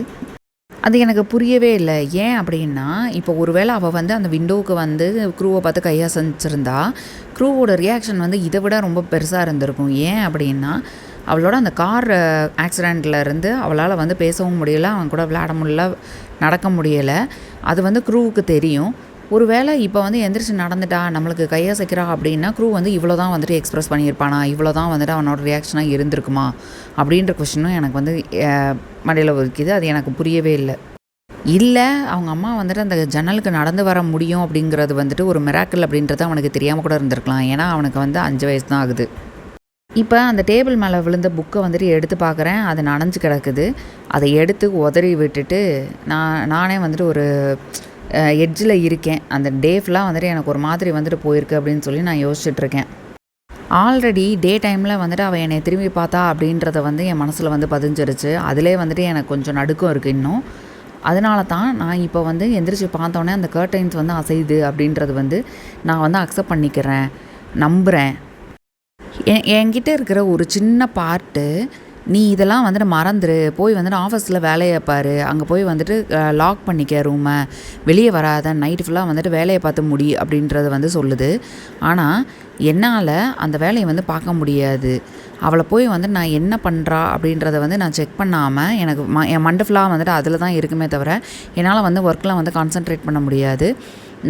அது எனக்கு புரியவே இல்லை. ஏன் அப்படின்னா, இப்போ ஒருவேளை அவள் வந்து அந்த விண்டோவுக்கு வந்து க்ரூவை பார்த்து கையசைச்சிருந்தா க்ரூவோட ரியாக்ஷன் வந்து இதை விட ரொம்ப பெருசாக இருந்திருக்கும். ஏன் அப்படின்னா, அவளோட அந்த கார் ஆக்சிடெண்ட்டில் இருந்து அவளால் வந்து பேசவும் முடியலை, அவன் கூட விளையாட முடியல, நடக்க முடியலை. அது வந்து க்ரூவுக்கு தெரியும். ஒருவேளை இப்போ வந்து எந்திரிச்சு நடந்துட்டா, நம்மளுக்கு கையசைக்கிறா அப்படின்னா க்ரூ வந்து இவ்வளோ தான் வந்துட்டு எக்ஸ்ப்ரெஸ் பண்ணியிருப்பானா, இவ்வளோ தான் வந்துட்டு அவனோட ரியாக்ஷனாக இருந்திருக்குமா அப்படின்ற கொஸ்டினும் எனக்கு வந்து மண்டையில் ஒதுக்கிது. அது எனக்கு புரியவே இல்லை. அவங்க அம்மா வந்துட்டு அந்த ஜன்னலுக்கு நடந்து வர முடியும் அப்படிங்கிறது வந்துட்டு ஒரு மிராக்கிள் அப்படின்றது அவனுக்கு தெரியாமல் கூட இருந்திருக்கலாம். ஏன்னா அவனுக்கு வந்து 5 வயசு தான் ஆகுது. இப்போ அந்த டேபிள் மேலே விழுந்த புக்கை வந்துட்டு எடுத்து பார்க்குறேன். அது நனைஞ்சு கிடக்குது. அதை எடுத்து உதறி விட்டுட்டு நானே வந்துட்டு ஒரு எட்ஜில் இருக்கேன். அந்த டே ஃபுல்லாக வந்துட்டு எனக்கு ஒரு மாதிரி வந்துட்டு போயிருக்கு அப்படின்னு சொல்லி நான் யோசிச்சுட்ருக்கேன். ஆல்ரெடி டே டைமில் வந்துட்டு அவள் என்னை திரும்பி பார்த்தா அப்படின்றத வந்து என் மனசில் வந்து பதிஞ்சிருச்சு. அதிலே வந்துட்டு எனக்கு கொஞ்சம் நடுக்கம் இருக்குது இன்னும். அதனால தான் நான் இப்போ வந்து எந்திரிச்சு பார்த்தோன்னே அந்த கர்டைன்ஸ் வந்து அசையுது அப்படின்றது வந்து நான் வந்து அக்செப்ட் பண்ணிக்கிறேன், நம்புகிறேன். என்கிட்ட இருக்கிற ஒரு சின்ன பார்ட்டு, நீ இதெல்லாம் வந்துட்டு மறந்துரு, போய் வந்துட்டு ஆஃபீஸில் வேலையை பாரு, அங்கே போய் வந்துட்டு லாக் பண்ணிக்க ரூமை, வெளியே வராத, நைட்டு ஃபுல்லாக வந்துட்டு வேலையை பார்த்து முடி அப்படின்றது வந்து சொல்லுது. ஆனால் என்னால் அந்த வேலையை வந்து பார்க்க முடியாது. அவளை போய் வந்து நான் என்ன பண்ணுறா அப்படின்றத வந்து நான் செக் பண்ணாமல் எனக்கு என் மண்டை ஃபுல்லாக வந்துட்டு அதில் தான் இருக்குமே தவிர என்னால் வந்து ஒர்க்கில் வந்து கான்சன்ட்ரேட் பண்ண முடியாது.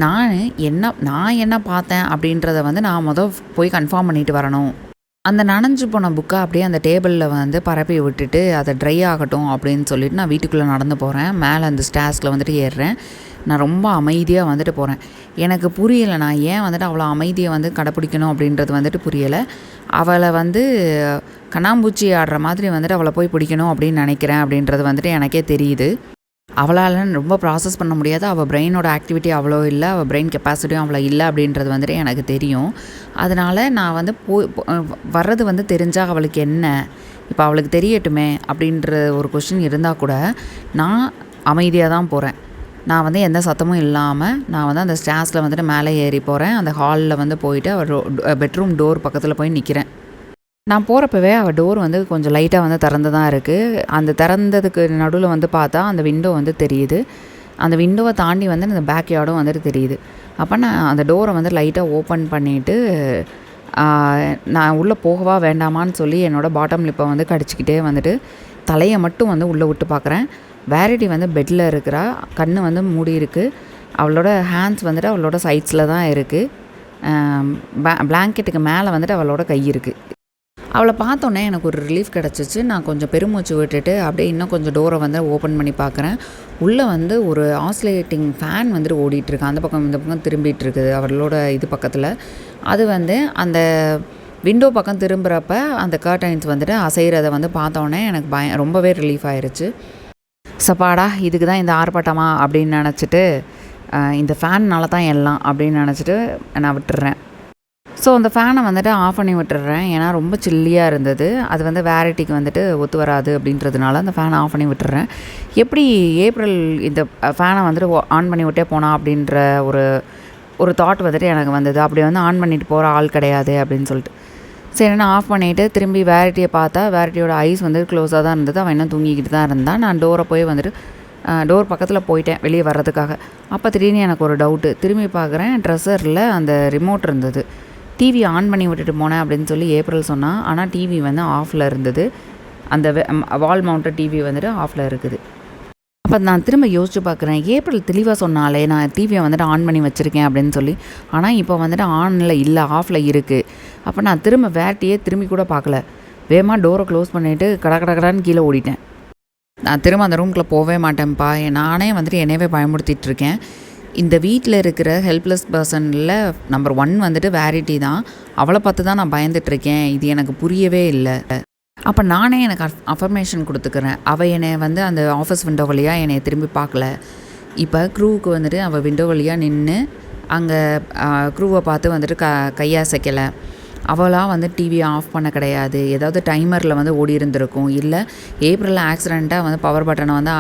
நான் என்ன பார்த்தேன் அப்படின்றத வந்து நான் போய் கன்ஃபார்ம் பண்ணிட்டு வரணும். அந்த நனைஞ்சு போன புக்கை அப்படியே அந்த டேபிளில் வந்து பரப்பி விட்டுட்டு அதை ட்ரை ஆகட்டும் அப்படின்னு சொல்லிட்டு நான் வீட்டுக்குள்ளே நடந்து போகிறேன். மேலே அந்த ஸ்டேர்ஸில் வந்துட்டு ஏறுறேன். நான் ரொம்ப அமைதியாக வந்துட்டு போகிறேன். எனக்கு புரியலை, நான் ஏன் வந்துட்டு அவ்வளோ அமைதியை வந்து கடைப்பிடிக்கணும் அப்படின்றது வந்துட்டு புரியலை. அவளை வந்து கண்ணாம்பூச்சி ஆடுற மாதிரி வந்துட்டு அவளை போய் பிடிக்கணும் அப்படின்னு நினைக்கிறேன் அப்படின்றது வந்துட்டு எனக்கே தெரியுது. அவளால் ரொம்ப ப்ராசஸ் பண்ண முடியாது. அவள் பிரெயினோட ஆக்டிவிட்டி அவ்வளோ இல்லை, அவள் பிரெயின் கெப்பாசிட்டியும் அவ்வளோ இல்லை அப்படின்றது வந்துட்டு எனக்கு தெரியும். அதனால் நான் வந்து வர்றது வந்து தெரிஞ்சால் அவளுக்கு என்ன, இப்போ அவளுக்கு தெரியட்டுமே அப்படின்ற ஒரு கொஸ்டின் இருந்தால் கூட நான் அமைதியாக தான் போகிறேன். நான் வந்து எந்த சத்தமும் இல்லாமல் நான் வந்து அந்த ஸ்டேர்ஸில் வந்துட்டு மேலே ஏறி போகிறேன். அந்த ஹாலில் வந்து போயிட்டு அவள் பெட்ரூம் டோர் பக்கத்தில் போய் நிற்கிறேன். நான் போகிறப்பவே அவள் டோர் வந்து கொஞ்சம் லைட்டாக வந்து திறந்து தான் இருக்குது. அந்த திறந்ததுக்கு நடுவில் வந்து பார்த்தா அந்த விண்டோ வந்து தெரியுது. அந்த விண்டோவை தாண்டி வந்து அந்த பேக் யார்டும் வந்துட்டு தெரியுது. அப்போ நான் அந்த டோரை வந்து லைட்டாக ஓப்பன் பண்ணிவிட்டு நான் உள்ளே போகவா வேண்டாமான்னு சொல்லி என்னோடய பாட்டம் லிப்பை வந்து கடிச்சிக்கிட்டே வந்துட்டு தலையை மட்டும் வந்து உள்ளே விட்டு பார்க்குறேன். வேரிட்டி வந்து பெட்டில் இருக்கிறா, கண் வந்து மூடி இருக்குது. அவளோட ஹேண்ட்ஸ் வந்துட்டு அவளோட சைட்ஸில் தான் இருக்குது. பிளாங்கெட்டுக்கு மேலே வந்துட்டு அவளோட கை இருக்குது. அவளை பார்த்தோன்னே எனக்கு ஒரு ரிலீஃப் கிடச்சிச்சு. நான் கொஞ்சம் பெருமூச்சு விட்டுட்டு அப்படியே இன்னும் கொஞ்சம் டோரை வந்து ஓப்பன் பண்ணி பார்க்குறேன். உள்ளே வந்து ஒரு ஆசிலேட்டிங் ஃபேன் வந்துட்டு ஓடிட்டுருக்கு. அந்த பக்கம் இந்த பக்கம் திரும்பிகிட்ருக்குது அவளோட இது பக்கத்தில். அது வந்து அந்த விண்டோ பக்கம் திரும்புகிறப்ப அந்த கர்டைன்ஸ் வந்துட்டு அசைகிறத வந்து பார்த்தோன்னே எனக்கு ரொம்பவே ரிலீஃப் ஆயிடுச்சு. சப்பாடா இதுக்கு தான் இந்த ஆர்ப்பாட்டமா அப்படின்னு நினச்சிட்டு இந்த ஃபேன்னால தான் எல்லாம் அப்படின்னு நினச்சிட்டு நான் விட்டுறேன். ஸோ அந்த ஃபேனை வந்துட்டு ஆஃப் பண்ணி விட்டுறேன். ஏன்னா ரொம்ப சில்லியாக இருந்தது. அது வந்து வேரிட்டிக்கு வந்துட்டு ஒத்து வராது அப்படின்றதுனால அந்த ஃபேனை ஆஃப் பண்ணி விட்டுறேன். எப்படி ஏப்ரல் இந்த ஃபேனை வந்துட்டு ஆன் பண்ணி விட்டே போனா அப்படின்ற ஒரு தாட் வந்துட்டு எனக்கு வந்தது. அப்படி வந்து ஆன் பண்ணிட்டு போகிற ஆள் கிடையாது அப்படின்னு சொல்லிட்டு சரி நான் ஆஃப் பண்ணிவிட்டு திரும்பி வேரிட்டியை பார்த்தா வேரிட்டியோட ஐஸ் வந்து க்ளோஸாக தான் இருந்தது. அவன் இன்னும் தூங்கிக்கிட்டு தான் இருந்தான். நான் டோரை போய் வந்துட்டு டோர் பக்கத்தில் போயிட்டேன் வெளியே வர்றதுக்காக. அப்போ திடீர்னு எனக்கு ஒரு டவுட்டு. திரும்பி பார்க்குறேன் ட்ரெஸ்ஸரில் அந்த ரிமோட் இருந்தது. டிவி ஆன் பண்ணி விட்டுட்டு போனேன் அப்படின்னு சொல்லி ஏப்ரல் சொன்னால். ஆனால் டிவி வந்து ஆஃபில் இருந்தது. அந்த வால் மவுண்டட் டிவி வந்துட்டு ஆஃபில் இருக்குது. அப்போ நான் திரும்ப யோசிச்சு பார்க்குறேன். ஏப்ரல் தெளிவாக சொன்னாலே நான் டிவியை வந்துட்டு ஆன் பண்ணி வச்சுருக்கேன் அப்படின்னு சொல்லி. ஆனால் இப்போ வந்துட்டு ஆனில் இல்லை, ஆஃபில் இருக்குது. அப்போ நான் திரும்ப வேட்டியே திரும்பி கூட பார்க்கல. வேகமாக டோரை க்ளோஸ் பண்ணிவிட்டு கடகடான்னு கீழே ஓடிட்டேன். நான் திரும்ப அந்த ரூம்குள்ளே போகவே மாட்டேன்ப்பா. நானே வந்துட்டு என்னையவே பயமுறுத்திட்டுருக்கேன். இந்த வீட்டில் இருக்கிற ஹெல்ப்லெஸ் பர்சனில் நம்பர் 1 வந்துட்டு வேரிட்டி தான். அவளை பார்த்து தான் நான் பயந்துட்டுருக்கேன். இது எனக்கு புரியவே இல்லை. அப்போ நானே எனக்கு அஃபர்மேஷன் கொடுத்துக்கிறேன். அவள் என்னை வந்து அந்த ஆஃபீஸ் விண்டோ வழியாக என்னை திரும்பி பார்க்கல. இப்போ க்ரூவுக்கு வந்துட்டு அவள் விண்டோ வழியாக நின்று அங்கே க்ரூவை பார்த்து வந்துட்டு கையசைக்கலை. அவளாக வந்து டிவியை ஆஃப் பண்ண கிடையாது. ஏதாவது டைமரில் வந்து ஓடி இருந்திருக்கும். இல்லை ஏப்ரலில் ஆக்சிடெண்ட்டாக வந்து பவர் பட்டனை வந்து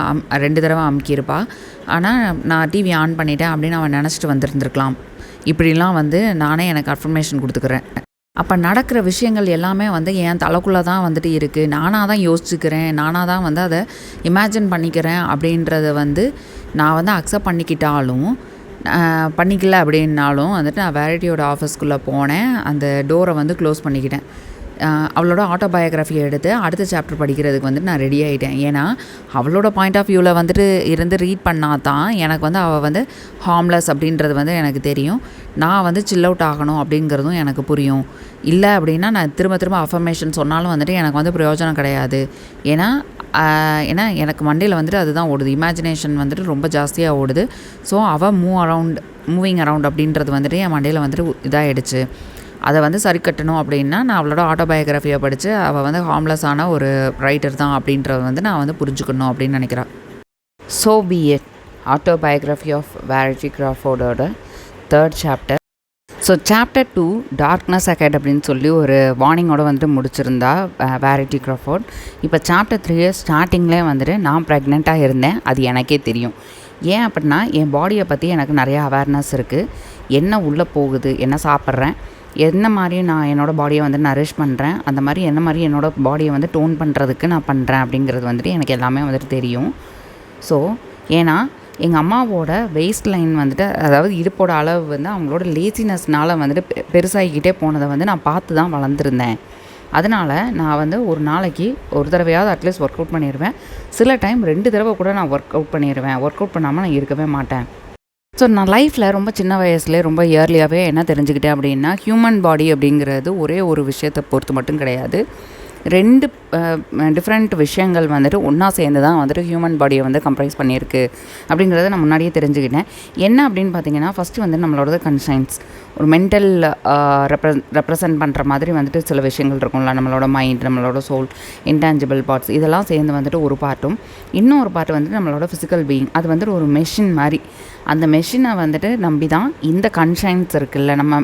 2 தடவை அமுக்கியிருப்பா. ஆனால் நான் டிவி ஆன் பண்ணிட்டேன் அப்படின்னு அவன் நினச்சிட்டு வந்துருந்துருக்கலாம். இப்படிலாம் வந்து நானே எனக்கு அஃபர்மேஷன் கொடுத்துக்கிறேன். அப்போ நடக்கிற விஷயங்கள் எல்லாமே வந்து என் தலைக்குள்ளே தான் வந்துட்டு இருக்குது. நானாக தான் யோசிச்சுக்கிறேன். நானாக தான் வந்து அதை இமேஜின் பண்ணிக்கிறேன் அப்படின்றத வந்து நான் வந்து அக்செப்ட் பண்ணிக்கிட்டாலும் பண்ணிக்கல அப்படின்னாலும் வந்துட்டு நான் வேரிட்டியோட ஆஃபீஸ்க்குள்ளே போனேன். அந்த டோரை வந்து க்ளோஸ் பண்ணிக்கிட்டேன். அவளோட ஆட்டோபயோகிராஃபியை எடுத்து அடுத்த சாப்டர் படிக்கிறதுக்கு வந்துட்டு நான் ரெடி ஆகிட்டேன். ஏன்னா அவளோட பாயிண்ட் ஆஃப் வியூவில் வந்துட்டு இருந்து ரீட் பண்ணால் தான் எனக்கு வந்து அவள் வந்து ஹார்ம்லெஸ் அப்படின்றது வந்து எனக்கு தெரியும். நான் வந்து சில் அவுட் ஆகணும் அப்படிங்கிறதும் எனக்கு புரியும். இல்லை அப்படின்னா நான் திரும்ப அஃபர்மேஷன் சொன்னாலும் வந்துட்டு எனக்கு வந்து பிரயோஜனம் கிடையாது. ஏன்னா எனக்கு மண்டையில் வந்துட்டு அதுதான் ஓடுது. இமேஜினேஷன் வந்துட்டு ரொம்ப ஜாஸ்தியாக ஓடுது. ஸோ அவள் மூவிங் அரவுண்ட் அப்படின்றது வந்துட்டு என் மண்டையில் வந்துட்டு இதாகிடுச்சு. அதை வந்து சரி கட்டணும் அப்படின்னா நான் அவளோட ஆட்டோபயோகிராஃபியை படித்து அவள் வந்து ஹார்ம்லெஸ்ஸான ஒரு ரைட்டர் தான் அப்படின்றத வந்து நான் வந்து புரிஞ்சுக்கணும் அப்படின்னு நினைக்கிறேன். So be it. Autobiography of Verity கிராஃபோர்டோட 3rd chapter. So chapter 2 darkness ahead அப்படின்னு சொல்லி ஒரு வார்னிங்கோடு வந்துட்டு முடிச்சிருந்தா வேரிட்டி கிராஃபோர்ட். இப்போ சாப்டர் 3 ஸ்டார்டிங்லேயே வந்துட்டு நான் ப்ரெக்னெண்ட்டாக இருந்தேன். அது எனக்கே தெரியும். ஏன் அப்படின்னா என் பாடியை பற்றி எனக்கு நிறையா அவேர்னஸ் இருக்குது. என்ன உள்ளே போகுது, என்ன சாப்பிட்றேன், என்ன மாதிரி நான் என்னோடய பாடியை வந்து நரிஷ் பண்ணுறேன், அந்த மாதிரி என்ன மாதிரி என்னோடய பாடியை வந்து டோன் பண்ணுறதுக்கு நான் பண்ணுறேன் அப்படிங்கிறது வந்துட்டு எனக்கு எல்லாமே வந்துட்டு தெரியும். ஸோ ஏன்னா எங்கள் அம்மாவோட வெயிஸ்ட் லைன் வந்துட்டு அதாவது இடுப்போட அளவு வந்து அவங்களோட லேசினஸ்னால் வந்துட்டு பெருசாகிக்கிட்டே போனதை வந்து நான் பார்த்து தான் வளர்ந்துருந்தேன். அதனால் நான் வந்து ஒரு நாளைக்கு ஒரு தடவையாவது அட்லீஸ்ட் ஒர்க் அவுட் பண்ணிடுவேன். சில டைம் 2 தடவை கூட நான் ஒர்க் அவுட் பண்ணிடுவேன். ஒர்க் அவுட் பண்ணாமல் நான் இருக்கவே மாட்டேன். ஸோ நான் லைஃப்பில் ரொம்ப சின்ன வயசுலேயே ரொம்ப இயர்லியாகவே என்ன தெரிஞ்சுக்கிட்டேன் அப்படின்னா ஹியூமன் பாடி அப்படிங்கிறது ஒரே ஒரு விஷயத்தை பொறுத்து மட்டும் கிடையாது. 2 டிஃப்ரெண்ட் விஷயங்கள் வந்துட்டு ஒன்றா சேர்ந்து தான் வந்துட்டு ஹியூமன் பாடியை வந்து கம்ப்ரைஸ் பண்ணியிருக்கு அப்படிங்கிறத நான் முன்னாடியே தெரிஞ்சுக்கிட்டேன். என்ன அப்படின்னு பார்த்தீங்கன்னா ஃபஸ்ட்டு வந்து நம்மளோட கன்சைன்ஸ் ஒரு மென்டல் ரெப்ரசன்ட் பண்ணுற மாதிரி வந்துட்டு சில விஷயங்கள் இருக்கும்ல. நம்மளோட மைண்ட், நம்மளோட சோல், இன்டான்ஜிபிள் பார்ட்ஸ் இதெல்லாம் சேர்ந்து வந்துட்டு ஒரு பார்ட்டும், இன்னொரு பார்ட் வந்துட்டு நம்மளோட ஃபிசிக்கல் பீயிங். அது வந்துட்டு ஒரு மெஷின் மாதிரி. அந்த மெஷினை வந்துட்டு நம்பி தான் இந்த கன்சைன்ஸ் இருக்குல்ல, நம்ம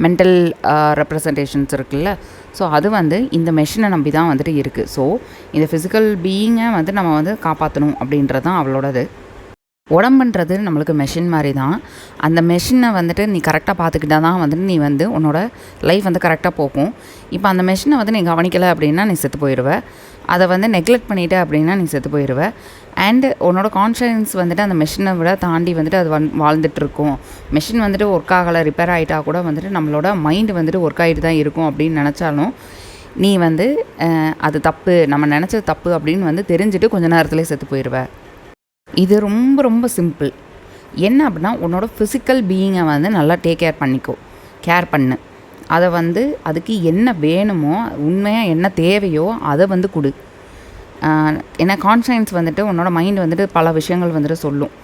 மென்டல் ரெப்ரசன்டேஷன்ஸ் இருக்குல்ல. ஸோ அது வந்து இந்த மெஷினை நம்பி தான் வந்துட்டு இருக்குது. ஸோ இந்த ஃபிசிக்கல் பீயிங்கை வந்து நம்ம வந்து காப்பாற்றணும் அப்படின்றது தான் அவளோடது. உடம்புன்றது நம்மளுக்கு மெஷின் மாதிரி தான். அந்த மெஷினை வந்துட்டு நீ கரெக்டாக பார்த்துக்கிட்டா தான் வந்துட்டு நீ வந்து உன்னோட லைஃப் வந்து கரெக்டாக போகும். இப்போ அந்த மெஷினை வந்து நீ கவனிக்கலை அப்படின்னா நீ செத்து போயிடுவ. அதை வந்து நெக்லெக்ட் பண்ணிவிட்ட அப்படின்னா நீ செத்து போயிடுவ. அண்டு உன்னோட கான்ஷியன்ஸ் வந்துட்டு அந்த மெஷினை விட தாண்டி வந்துட்டு அது வாழ்ந்துட்டுருக்கும். மெஷின் வந்துட்டு ஒர்க் ஆகலை, ரிப்பேர் ஆகிட்டா கூட வந்துட்டு நம்மளோட மைண்டு வந்துட்டு ஒர்க் ஆகிட்டு தான் இருக்கும் அப்படின்னு நினச்சாலும் நீ வந்து அது தப்பு, நம்ம நினச்சது தப்பு அப்படின்னு வந்து தெரிஞ்சுட்டு கொஞ்ச நேரத்துலேயே செத்து போயிடுவ. இது ரொம்ப ரொம்ப சிம்பிள். என்ன அப்படின்னா உன்னோட ஃபிசிக்கல் பீயிங்கை வந்து நல்லா கேர் பண்ணு. அதை வந்து அதுக்கு என்ன வேணுமோ, உண்மையாக என்ன தேவையோ அதை வந்து கொடு. ஏன்னா கான்ஷியன்ஸ் வந்துட்டு உன்னோட மைண்ட் வந்துட்டு பல விஷயங்கள் வந்துட்டு சொல்லும்.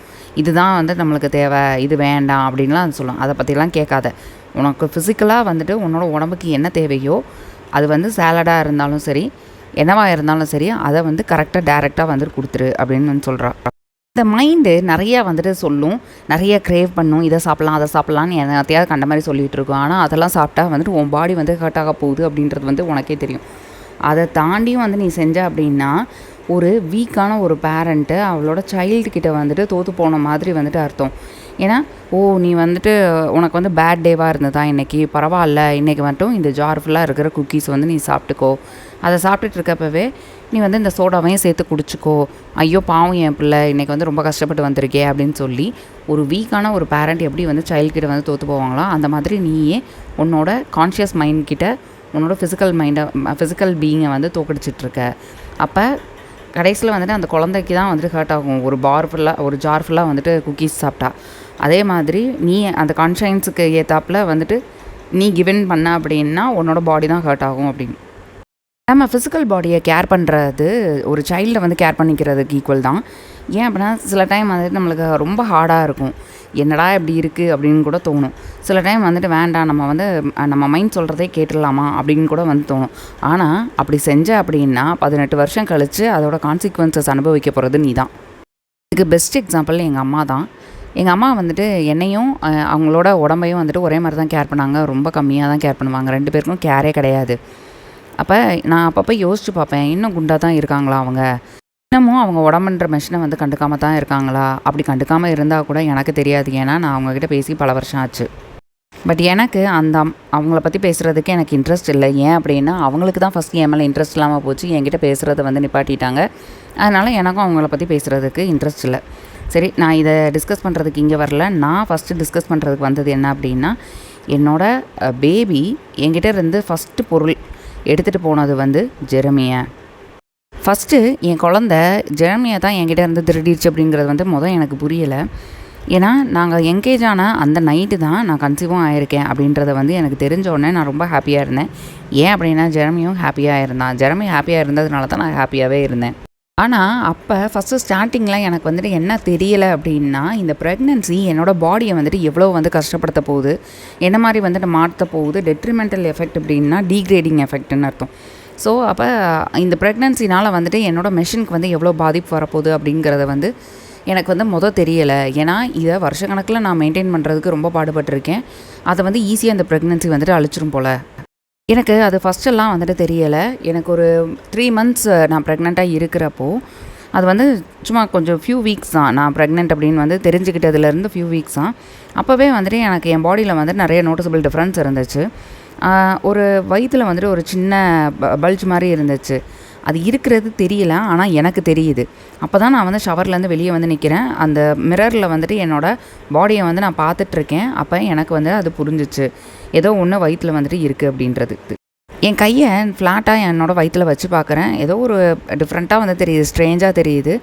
இதுதான் வந்து நம்மளுக்கு தேவை, இது வேண்டாம் அப்படின்லாம் அது சொல்லும். அதை பற்றிலாம் கேட்காத. உனக்கு ஃபிசிக்கலாக வந்துட்டு உன்னோட உடம்புக்கு என்ன தேவையோ, அது வந்து சேலடாக இருந்தாலும் சரி, என்னவாக இருந்தாலும் சரி, அதை வந்து டைரெக்டாக வந்துட்டு கொடுத்துரு அப்படின்னு வந்து சொல்கிறா. இந்த மைண்டு நிறையா வந்துட்டு சொல்லும், நிறைய க்ரேவ் பண்ணும், இதை சாப்பிட்லாம் அதை சாப்பிட்லான்னு என்னத்தையாவது கண்ட மாதிரி சொல்லிகிட்டு இருக்கும். ஆனால் அதெல்லாம் சாப்பிட்டா வந்துட்டு உன் பாடி வந்து ஹர்ட் ஆக போகுது அப்படின்றது வந்து உனக்கே தெரியும். அதை தாண்டியும் வந்து நீ செஞ்ச அப்படின்னா ஒரு வீக்கான ஒரு பேரண்ட்டு அவளோட சைல்டுக்கிட்ட வந்துட்டு தோற்று போன மாதிரி வந்துட்டு அர்த்தம். ஏன்னா நீ வந்துட்டு உனக்கு வந்து பேட் டேவாக இருந்ததா இன்றைக்கி, பரவாயில்ல இன்றைக்கி மட்டும் இந்த ஜார் ஃபுல்லாக இருக்கிற குக்கீஸ் வந்து நீ சாப்பிட்டுக்கோ, அதை சாப்பிட்டுட்டு இருக்கப்பவே நீ வந்து இந்த சோடாவையும் சேர்த்து குடிச்சிக்கோ, ஐயோ பாவம் என் பிள்ளை இன்றைக்கி வந்து ரொம்ப கஷ்டப்பட்டு வந்திருக்கே அப்படின்னு சொல்லி ஒரு வீக்கான ஒரு பேரண்ட் எப்படி வந்து சைல்டுக்கிட்ட வந்து தோற்று போவாங்களோ அந்த மாதிரி நீயே உன்னோட கான்ஷியஸ் மைண்ட்கிட்ட உன்னோட ஃபிசிக்கல் பீயிங்கை வந்து தோக்கடிச்சிட்ருக்க. அப்போ கடைசியில் வந்துட்டு அந்த குழந்தைக்கு தான் வந்துட்டு ஹர்ட் ஆகும். ஒரு ஜார் ஃபுல்லாக வந்துட்டு குக்கீஸ் சாப்பிட்டா. அதே மாதிரி நீ அந்த கான்ஷியன்ஸுக்கு ஏற்றாப்புல வந்துட்டு நீ கிவன் பண்ண அப்படின்னா உன்னோட பாடி தான் ஹர்ட் ஆகும் அப்படின்னு. நம்ம ஃபிசிக்கல் பாடியை கேர் பண்ணுறது ஒரு சைல்டை வந்து கேர் பண்ணிக்கிறதுக்கு ஈக்குவல் தான். ஏன் அப்படின்னா சில டைம் வந்துட்டு நம்மளுக்கு ரொம்ப ஹார்டாக இருக்கும், என்னடா இப்படி இருக்குது அப்படின்னு கூட தோணும். சில டைம் வந்துட்டு வேண்டாம், நம்ம மைண்ட் சொல்கிறதே கேட்டுடலாமா அப்படின்னு கூட வந்து தோணும். ஆனால் அப்படி செஞ்ச அப்படின்னா 18 வருஷம் கழித்து அதோட கான்சிக்வன்சஸ் அனுபவிக்க போகிறது நீ தான். இதுக்கு பெஸ்ட் எக்ஸாம்பிள் எங்கள் அம்மா தான். எங்கள் அம்மா வந்துட்டு என்னையும் அவங்களோட உடம்பையும் வந்துட்டு ஒரே மாதிரி தான் கேர் பண்ணாங்க, ரொம்ப கம்மியாக தான் கேர் பண்ணுவாங்க. 2 பேருக்கும் கேரே கிடையாது. அப்போ நான் அப்பப்போ யோசிச்சு பார்ப்பேன், இன்னும் குண்டாக தான் இருக்காங்களா அவங்க, இன்னமும் அவங்க உடம்புன்ற மெஷினை வந்து கண்டுக்காமல் தான் இருக்காங்களா? அப்படி கண்டுக்காமல் இருந்தால் கூட எனக்கு தெரியாது, ஏன்னா நான் அவங்கக்கிட்ட பேசி பல வருஷம் ஆச்சு. பட் எனக்கு அவங்கள பற்றி பேசுகிறதுக்கு எனக்கு இன்ட்ரெஸ்ட் இல்லை. ஏன் அப்படின்னா அவங்களுக்கு தான் ஃபஸ்ட்டு என் மேலே இன்ட்ரெஸ்ட் இல்லாமல் போச்சு, என்கிட்ட பேசுகிறத வந்து நிப்பாட்டிட்டாங்க. அதனால் எனக்கும் அவங்கள பற்றி பேசுகிறதுக்கு இன்ட்ரெஸ்ட் இல்லை. சரி, நான் இதை டிஸ்கஸ் பண்ணுறதுக்கு இங்கே வரல. நான் ஃபஸ்ட்டு டிஸ்கஸ் பண்ணுறதுக்கு வந்தது என்ன அப்படின்னா, என்னோடய பேபி என்கிட்ட இருந்து ஃபஸ்ட்டு பொருள் எடுத்துகிட்டு போனது வந்து ஜெரமியா. ஃபஸ்ட்டு என் குழந்த ஜெரமியா தான் என்கிட்ட இருந்து திருடிடுச்சு அப்படிங்கிறது வந்து எனக்கு புரியலை. ஏன்னா நாங்கள் என்கேஜ் ஆன அந்த நைட்டு தான் நான் கன்சீவும் ஆகிருக்கேன் அப்படின்றத வந்து எனக்கு தெரிஞ்ச உடனே நான் ரொம்ப ஹாப்பியாக இருந்தேன். ஏன் அப்படின்னா ஜெரமியும் ஹாப்பியாக இருந்தான். ஜெரமி ஹாப்பியாக இருந்ததுனால தான் நான் ஹாப்பியாகவே இருந்தேன். ஆனால் அப்போ ஃபஸ்ட்டு ஸ்டார்டிங்கில் எனக்கு வந்துட்டு என்ன தெரியலை அப்படின்னா, இந்த ப்ரெக்னென்சி என்னோடய பாடியை வந்துட்டு எவ்வளோ வந்து கஷ்டப்படுத்த போகுது, என்ன மாதிரி வந்துட்டு மாற்ற போகுது. டெட்ரிமெண்டல் எஃபெக்ட் அப்படின்னா டீக்ரேடிங் எஃபெக்ட்னு அர்த்தம். ஸோ அப்போ இந்த ப்ரெக்னென்சினால் வந்துட்டு என்னோடய மெஷினுக்கு வந்து எவ்வளோ பாதிப்பு வரப்போகுது அப்படிங்கிறத வந்து எனக்கு வந்து தெரியலை. ஏன்னா இதை வருஷக்கணக்கில் நான் மெயின்டைன் பண்ணுறதுக்கு ரொம்ப பாடுபட்டிருக்கேன். அதை வந்து ஈஸியாக இந்த ப்ரெக்னென்சி வந்துட்டு அழிச்சிரும் போல். எனக்கு அது ஃபஸ்ட்டெல்லாம் வந்துட்டு தெரியலை. எனக்கு ஒரு 3 months நான் ப்ரெக்னெண்ட்டாக இருக்கிறப்போ அது வந்து சும்மா கொஞ்சம் ஃபியூ வீக்ஸ் தான் நான் ப்ரெக்னென்ட் அப்படின்னு வந்து தெரிஞ்சுக்கிட்டதுலேருந்து ஃபியூ வீக்ஸ் தான். அப்போவே வந்துட்டு எனக்கு என் பாடியில் வந்துட்டு நிறைய நோட்டிசபிள் டிஃப்ரென்ஸ் இருந்துச்சு. ஒரு வயிற்றில் வந்துட்டு ஒரு சின்ன பல்ஜ் மாதிரி இருந்துச்சு. அது இருக்கிறது தெரியல, ஆனால் எனக்கு தெரியுது. அப்போ தான் நான் வந்து ஷவர்லேருந்து வெளியே வந்து நிற்கிறேன். அந்த மிரரில் வந்துட்டு என்னோடய பாடியை வந்து நான் பார்த்துட்ருக்கேன். அப்போ எனக்கு வந்து அது புரிஞ்சிச்சு, ஏதோ ஒன்று வயிற்றில் வந்துட்டு இருக்குது அப்படின்றது. என் கையை ஃப்ளாட்டாக என்னோடய வயிற்றில் வச்சு பார்க்குறேன். ஏதோ ஒரு டிஃப்ரெண்ட்டாக வந்து தெரியுது, ஸ்ட்ரேஞ்சாக தெரியுது.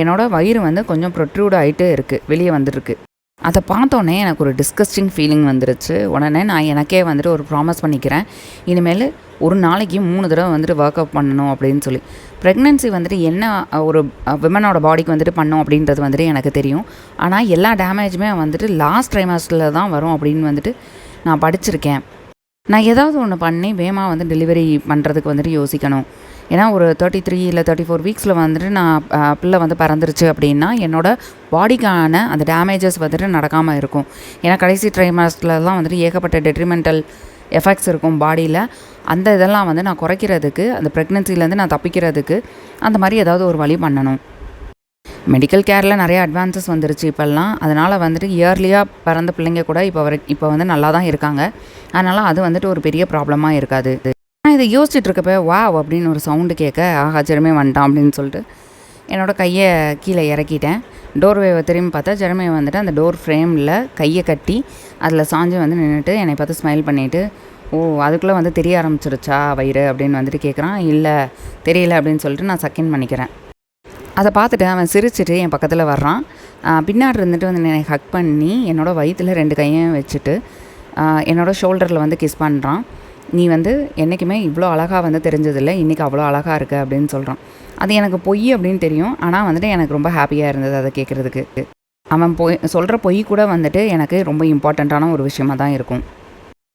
என்னோடய வயிறு வந்து கொஞ்சம் ப்ரொட்ரூட் ஆகிட்டு இருக்குது, வெளியே வந்துருக்கு. அதை பார்த்தோன்னே எனக்கு ஒரு டிஸ்கஸ்டிங் ஃபீலிங் வந்துருச்சு. உடனே நான் எனக்கே வந்துட்டு ஒரு ப்ராமிஸ் பண்ணிக்கிறேன், இனிமேல் ஒரு நாளைக்கு 3 தடவை வந்துட்டு ஒர்க் அவுட் பண்ணணும் அப்படின்னு சொல்லி. ப்ரெக்னென்சி வந்துட்டு என்ன ஒரு விமனோட பாடிக்கு வந்துட்டு பண்ணோம் அப்படின்றது வந்துட்டு எனக்கு தெரியும். ஆனால் எல்லா டேமேஜுமே வந்துட்டு லாஸ்ட் ட்ரைமாஸ்டரில் தான் வரும் அப்படின்னு வந்துட்டு நான் படிச்சிருக்கேன். நான் ஏதாவது ஒன்று பண்ணி வேகமாக வந்து டெலிவரி பண்ணுறதுக்கு வந்துட்டு யோசிக்கணும். ஏன்னா ஒரு 33 இல்லை 34 வீக்ஸில் வந்துட்டு நான் பிள்ளை வந்து பிறந்துருச்சு அப்படின்னா என்னோடய பாடிக்கான அந்த டேமேஜஸ் வந்துட்டு நடக்காமல் இருக்கும். ஏன்னா கடைசி ட்ரைமாஸ்டர்லாம் வந்துட்டு ஏகப்பட்ட டெட்ரிமெண்டல் எஃபெக்ட்ஸ் இருக்கும் பாடியில். அந்த இதெல்லாம் வந்து நான் குறைக்கிறதுக்கு, அந்த ப்ரெக்னென்சிலேருந்து நான் தப்பிக்கிறதுக்கு அந்த மாதிரி ஏதாவது ஒரு வழி பண்ணணும். மெடிக்கல் கேரில் நிறைய அட்வான்சஸ் வந்துருச்சு இப்போல்லாம். அதனால் வந்துட்டு இயர்லியாக பிறந்த பிள்ளைங்க கூட இப்போ வந்து நல்லா தான் இருக்காங்க. அதனால் அது வந்துட்டு ஒரு பெரிய ப்ராப்ளமாக இருக்காது. நான் இதை யோசிச்சுட்டு இருக்கப்போ வாவ் அப்படின்னு ஒரு சவுண்டு கேட்க, ஆஹா ஜெரமே வந்துட்டான் அப்படின்னு சொல்லிட்டு என்னோடய கையை கீழே இறக்கிட்டேன். டோர்வேவை திரும்பி பார்த்தா ஜெரமே வந்துட்டு அந்த டோர் ஃப்ரேமில் கையை கட்டி அதில் சாஞ்சு வந்து நின்றுட்டு என்னை பார்த்து ஸ்மைல் பண்ணிவிட்டு, அதுக்குள்ளே வந்து தெரிய ஆரம்பிச்சிருச்சா வயிறு அப்படின்னு வந்துட்டு கேட்குறான். இல்லை தெரியல அப்படின்னு சொல்லிட்டு நான் செகண்ட் பண்ணிக்கிறேன். அதை பார்த்துட்டு அவன் சிரிச்சிட்டு என் பக்கத்தில் வர்றான். பின்னாடி இருந்துட்டு வந்து என்னை ஹக் பண்ணி என்னோடய வயிற்றில் 2 கையையும் வச்சுட்டு என்னோடய ஷோல்டரில் வந்து கிஸ் பண்ணுறான். நீ வந்து என்றைக்குமே இவ்வளோ அழகாக வந்து தெரிஞ்சதில்லை, இன்றைக்கி அவ்வளோ அழகாக இருக்க அப்படின்னு சொல்கிறான். அது எனக்கு பொய் அப்படின்னு தெரியும், ஆனால் வந்துட்டு எனக்கு ரொம்ப ஹாப்பியாக இருந்தது அதை கேட்குறதுக்கு. அவன் சொல்கிற பொய் கூட வந்துட்டு எனக்கு ரொம்ப இம்பார்ட்டண்ட்டான ஒரு விஷயமா தான் இருக்கும்.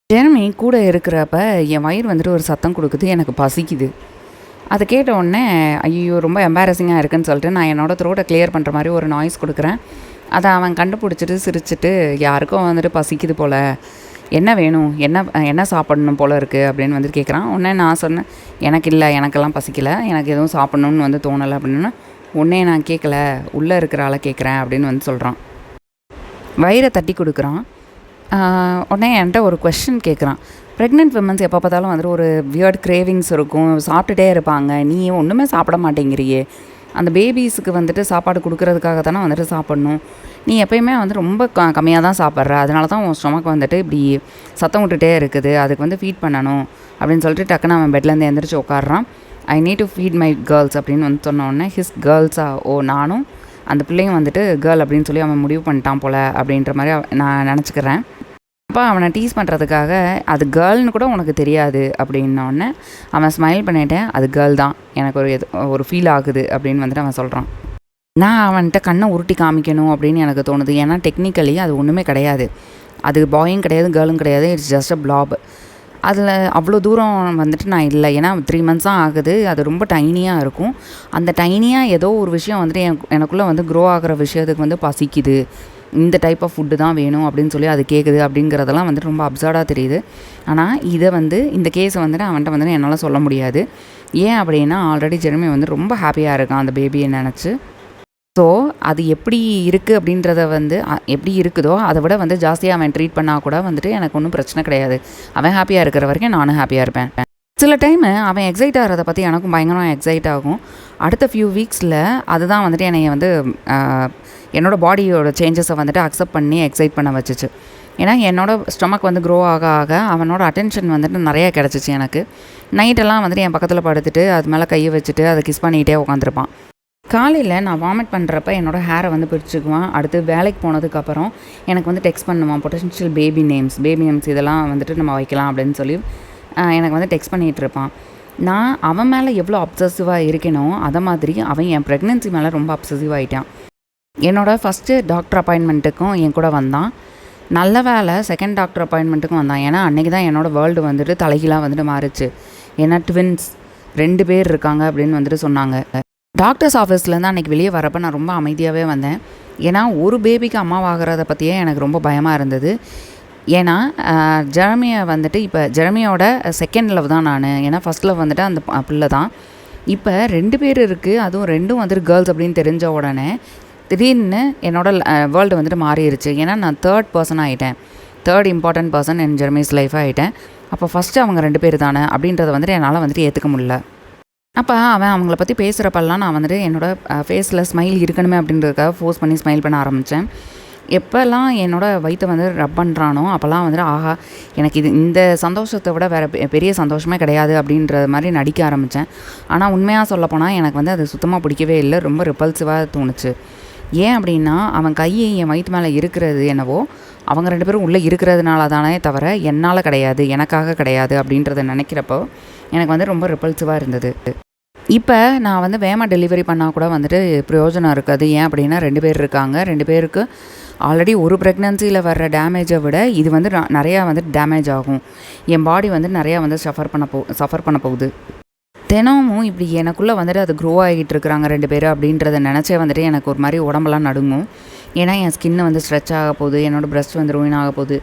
ஜெரமி கூட இருக்கிறப்ப என் வயிறு வந்துட்டு ஒரு சத்தம் கொடுக்குது, எனக்கு பசிக்குது. அதை கேட்ட உடனே ஐயோ ரொம்ப எம்பாரசிங்காக இருக்குன்னு சொல்லிட்டு நான் என்னோடய த்ரோட்டை கிளியர் பண்ணுற மாதிரி ஒரு நாய்ஸ் கொடுக்குறேன். அதை அவன் கண்டுபிடிச்சிட்டு சிரிச்சிட்டு யாருக்கும் வந்துட்டு பசிக்குது போல், என்ன வேணும், என்ன சாப்பிடணும் போல் இருக்குது அப்படின்னு வந்துட்டு கேட்குறான். உடனே நான் சொன்னேன், எனக்கு இல்லை, எனக்கெல்லாம் பசிக்கலை, எனக்கு எதுவும் சாப்பிட்ணுன்னு வந்து தோணலை அப்படின்னா, உடனே நான் கேட்கல, உள்ளே இருக்கிற ஆளை கேட்குறேன் அப்படின்னு வந்து சொல்கிறான். வயிறை தட்டி கொடுக்குறான். உடனே என்கிட்ட ஒரு கொஸ்டின் கேட்குறான். ப்ரெக்னென்ட் விமன்ஸ் எப்போ பார்த்தாலும் வந்துட்டு ஒரு வியர்ட் கிரேவிங்ஸ் இருக்கும், சாப்பிட்டுட்டே இருப்பாங்க, நீ ஒன்றுமே சாப்பிட மாட்டேங்கிறியே, அந்த பேபிஸுக்கு வந்துட்டு சாப்பாடு கொடுக்கறதுக்காக தானே வந்துட்டு சாப்பிட்ணும், நீ எப்போயுமே வந்து ரொம்ப கம்மியாக தான் சாப்பிட்ற, அதனால தான் உன் ஸ்டொமக் வந்துட்டு இப்படி சத்தம் விட்டுட்டே இருக்குது, அதுக்கு வந்து ஃபீட் பண்ணணும் அப்படின்னு சொல்லிட்டு டக்குன்னு அவன் பெட்லேருந்து எழுந்திரிச்சு உட்காடுறான். I need to feed my girls அப்படின்னு வந்து சொன்னோடனே ஹிஸ் கேர்ள்ஸா, ஓ நானும் அந்த பிள்ளையும் வந்துட்டு கேர்ள் அப்படின்னு சொல்லி அவன் முடிவு பண்ணிட்டான் போல் அப்படின்ற மாதிரி நான் நினச்சிக்கிறேன். அப்போ அவனை டீஸ் பண்ணுறதுக்காக அது கேர்ள்னு கூட உனக்கு தெரியாது அப்படின்னோடனே அவன் ஸ்மைல் பண்ணிட்டேன், அது கேர்ள் தான், எனக்கு ஒரு ஃபீல் ஆகுது அப்படின்னு வந்துட்டு அவன் சொல்கிறான். நான் அவன்கிட்ட கண்ணை உருட்டி காமிக்கணும் அப்படின்னு எனக்கு தோணுது. ஏன்னா டெக்னிக்கலி அது ஒன்றுமே கிடையாது, அது பாயும் கிடையாது கேர்ளும் கிடையாது, இட்ஸ் ஜஸ்ட் அ பிளாப். அதில் அவ்வளோ தூரம் வந்துட்டு நான் இல்லை, ஏன்னா 3 months தான் ஆகுது, அது ரொம்ப டைனியாக இருக்கும். அந்த டைனியாக ஏதோ ஒரு விஷயம் வந்துட்டு எனக்குள்ளே வந்து க்ரோ ஆகிற விஷயத்துக்கு வந்து பசிக்குது, இந்த டைப் ஆஃப் ஃபுட்டு தான் வேணும் அப்படின்னு சொல்லி அது கேட்குது அப்படிங்கிறதெல்லாம் வந்துட்டு ரொம்ப அப்சர்டாக தெரியுது. ஆனால் இதை வந்து இந்த கேஸை வந்துட்டு அவன்கிட்ட வந்துட்டு என்னால் சொல்ல முடியாது. ஏன் அப்படின்னா ஆல்ரெடி ஜெரமி வந்து ரொம்ப ஹாப்பியாக இருக்கான் அந்த பேபியை நினச்சி. ஸோ அது எப்படி இருக்குது அப்படின்றத வந்து எப்படி இருக்குதோ அதை விட வந்து ஜாஸ்தியாக அவன் ட்ரீட் பண்ணால் கூட வந்துட்டு எனக்கு ஒன்றும் பிரச்சனை கிடையாது. அவன் ஹாப்பியாக இருக்கிற வரைக்கும் நானும் ஹாப்பியாக இருப்பேன். சில டைமு அவன் எக்ஸைட் ஆகிறத பற்றி எனக்கும் பயங்கரமாக எக்ஸைட் ஆகும். அடுத்த ஃபியூ வீக்ஸில் அதுதான் வந்துட்டு என்னை வந்து என்னோடய பாடியோட சேஞ்சஸை வந்துட்டு அக்செப்ட் பண்ணி எக்ஸைட் பண்ண வச்சுச்சு. ஏன்னா என்னோடய ஸ்டொமக் வந்து க்ரோ ஆக ஆக அவனோட அட்டென்ஷன் வந்துட்டு நிறையா கிடச்சிச்சு எனக்கு. நைட்டெல்லாம் வந்துட்டு என் பக்கத்தில் படுத்துட்டு அது மேலே கையை வச்சுட்டு அதை கிஸ் பண்ணிகிட்டே உட்காந்துருப்பான். காலையில் நான் வாமிட் பண்ணுறப்ப என்னோடய ஹேரை வந்து பிடிச்சிக்குவான். அடுத்து வேலைக்கு போனதுக்கப்புறம் எனக்கு வந்து டெக்ஸ்ட் பண்ணுவான், பொட்டன்ஷியல் பேபி நேம்ஸ் இதெல்லாம் வந்துட்டு நம்ம வைக்கலாம் அப்படின்னு சொல்லி எனக்கு வந்து டெக்ஸ்ட் பண்ணிகிட்ருப்பான். நான் அவன் மேலே எவ்வளோ அப்சசிவாக இருக்கேனோ அதை மாதிரி அவன் என் ப்ரெக்னென்சி மேலே ரொம்ப அப்சசிவ் ஆகிட்டான். என்னோடய ஃபஸ்ட்டு டாக்டர் அப்பாயின்மெண்ட்டுக்கும் என் கூட வந்தான். நல்ல வேலை செகண்ட் டாக்டர் அப்பாயின்மெண்ட்டுக்கும் வந்தான். ஏன்னா அன்றைக்கி தான் என்னோடய வேர்ல்டு வந்துட்டு தலைகீழாக வந்துட்டு மாறிச்சு. ஏன்னா ட்வின்ஸ் 2 பேர் இருக்காங்க அப்படின்னு வந்துட்டு சொன்னாங்க. டாக்டர்ஸ் ஆஃபீஸ்லேருந்து அன்றைக்கி வெளியே வரப்போ நான் ரொம்ப அமைதியாகவே வந்தேன். ஏன்னா ஒரு பேபிக்கு அம்மாவாகிறத பற்றியே எனக்கு ரொம்ப பயமாக இருந்தது. ஏன்னா ஜெரமியை வந்துட்டு இப்போ ஜெரமியோட செகண்ட் லவ் தான் நான். ஏன்னா ஃபஸ்ட் லவ் வந்துட்டு அந்த பிள்ளை தான். இப்போ 2 பேர் இருக்குது, அதுவும் 2ம் வந்துட்டு கேர்ள்ஸ் அப்படின்னு தெரிஞ்ச உடனே திடீர்னு என்னோடய வேர்ல்டு வந்துட்டு மாறிடுச்சு. ஏன்னா நான் 3rd person ஆகிட்டேன், 3rd important person இன் ஜெரமிஸ் லைஃப் ஆகிட்டேன். அப்போ ஃபஸ்ட்டு அவங்க 2 பேர் தானே அப்படின்றத வந்துட்டு என்னால் வந்துட்டு ஏற்றுக்க முடியல. அப்போ அவங்கள பற்றி பேசுகிறப்பெல்லாம் நான் வந்துட்டு என்னோடய ஃபேஸில் ஸ்மைல் இருக்கணுமே அப்படின்றதுக்காக ஃபோர்ஸ் பண்ணி ஸ்மைல் பண்ண ஆரம்பித்தேன். எப்போல்லாம் என்னோடய வயிற்றை வந்து ரப் பண்ணுறானோ அப்போல்லாம் வந்துட்டு ஆஹா எனக்கு இந்த சந்தோஷத்தை விட வேறு பெரிய சந்தோஷமே கிடையாது அப்படின்ற மாதிரி நடிக்க ஆரம்பித்தேன். ஆனால் உண்மையாக சொல்லப்போனால் எனக்கு வந்து அது சுத்தமாக பிடிக்கவே இல்லை, ரொம்ப ரிப்பல்சிவாக தோணுச்சு. ஏன் அப்படின்னா அவன் கையை என் வயிற்று மேலே இருக்கிறது என்னவோ அவங்க 2 பேரும் உள்ளே இருக்கிறதுனால தானே தவிர என்னால் கிடையாது, எனக்காக கிடையாது அப்படின்றத நினைக்கிறப்போ எனக்கு வந்து ரொம்ப ரிப்பல்சிவாக இருந்தது. இப்போ நான் வந்து வேகமாக டெலிவரி பண்ணால் கூட வந்துட்டு பிரயோஜனம் இருக்காது. ஏன் அப்படின்னா 2 பேர் இருக்காங்க, 2 பேருக்கு ஆல்ரெடி ஒரு ப்ரெக்னன்சியில் வர்ற டேமேஜை விட இது வந்து நிறையா வந்துட்டு டேமேஜ் ஆகும். என் பாடி வந்து நிறையா வந்து சஃபர் பண்ண போகுது. தினமும் இப்படி எனக்குள்ளே வந்துட்டு அது க்ரோ ஆகிட்டு இருக்கிறாங்க 2 பேர் அப்படின்றத நினச்சே வந்துட்டு எனக்கு ஒரு மாதிரி உடம்பெல்லாம் நடுங்கும். ஏன்னா என் ஸ்கின்னு வந்து ஸ்ட்ரெச் ஆக போகுது, என்னோடய ப்ரெஸ்ட் வந்து ரூயின் ஆக போகுது,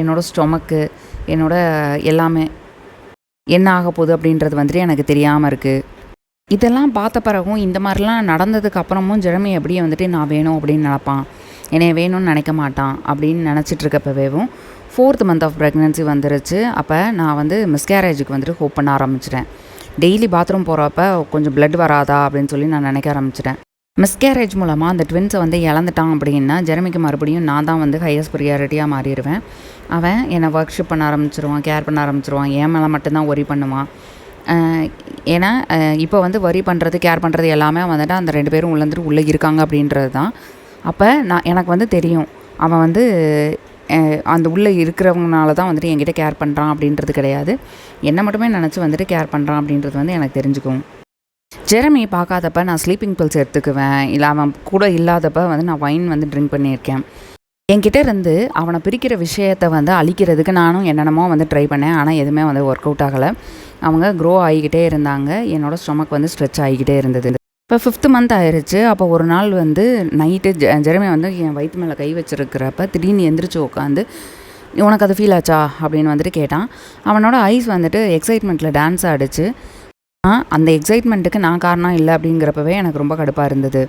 என்னோடய ஸ்டொமக்கு எல்லாமே என்ன ஆக போகுது அப்படின்றது வந்துட்டு எனக்கு தெரியாமல் இருக்குது. இதெல்லாம் பார்த்த பிறகும் இந்த மாதிரிலாம் நடந்ததுக்கு அப்புறமும் ஜெரமி எப்படியே வந்துட்டு நான் வேணும் அப்படின்னு நினப்பான், என்னை வேணும்னு நினைக்க மாட்டான் அப்படின்னு நினச்சிட்ருக்கப்பவேவும் 4th month ஆஃப் ப்ரெக்னென்சி வந்துருச்சு. அப்போ நான் வந்து மிஸ்கேரேஜுக்கு வந்துட்டு ஹோப் பண்ண ஆரம்பிச்சிட்டேன். டெய்லி பாத்ரூம் போகிறப்ப கொஞ்சம் பிளட் வராதா அப்படின்னு சொல்லி நான் நினைக்க ஆரம்பிச்சிட்டேன். மிஸ்கேரேஜ் மூலமாக அந்த ட்வின்ஸை வந்து இழந்துட்டான் அப்படின்னா ஜெரமிக்கு மறுபடியும் நான் தான் வந்து ஹையஸ்ட் ப்ரியாரிட்டியாக மாறிடுவேன். அவன் என்னை ஒர்க்ஷிப் பண்ண ஆரம்பிச்சிருவான், கேர் பண்ண ஆரம்பிச்சிருவான், என் மேலே மட்டும்தான் ஒரி பண்ணுவான். ஏன்னா இப்போ வந்து வரி பண்ணுறது கேர் பண்ணுறது எல்லாமே வந்துட்டு அந்த 2 பேரும் உள்ளே இருக்காங்க அப்படின்றது தான். அப்போ எனக்கு வந்து தெரியும் அவன் வந்து அந்த உள்ளே இருக்கிறவங்கனால தான் வந்துட்டு என்கிட்ட கேர் பண்ணுறான் அப்படின்றது கிடையாது, என்னை மட்டுமே நினச்சி வந்துட்டு கேர் பண்ணுறான் அப்படின்றது வந்து எனக்கு தெரிஞ்சுக்கும். ஜெரமி பார்க்காதப்ப நான் ஸ்லீப்பிங் பில்ஸ் எடுத்துக்குவேன், இல்லை அவன் கூட இல்லாதப்ப வந்து நான் வைன் வந்து ட்ரிங்க் பண்ணியிருக்கேன். என்கிட்ட இருந்து அவனை பிரிக்கிற விஷயத்தை வந்து அழிக்கிறதுக்கு நானும் என்னென்னமோ வந்து ட்ரை பண்ணேன், ஆனால் எதுவுமே வந்து ஒர்க் அவுட் ஆகலை. அவங்க க்ரோ ஆகிக்கிட்டே இருந்தாங்க, என்னோடய ஸ்டொமக் வந்து ஸ்ட்ரெச் ஆகிக்கிட்டே இருந்தது. இப்போ 5th மந்த் ஆயிடுச்சு. அப்போ ஒரு நாள் வந்து நைட்டு ஜெரமி வந்து என் வயிற்று மேலே கை வச்சுருக்கிறப்ப திடீர்னு எந்திரிச்சு உட்காந்து, உனக்கு அது ஃபீல் ஆச்சா அப்படின்னு வந்துட்டு கேட்டான். அவனோட ஐஸ் வந்துட்டு எக்ஸைட்மெண்ட்டில் டான்ஸ் ஆடிச்சு. அந்த எக்ஸைட்மெண்ட்டுக்கு நான் காரணம் இல்லை அப்படிங்கிறப்பவே எனக்கு ரொம்ப கடுப்பாக இருந்தது.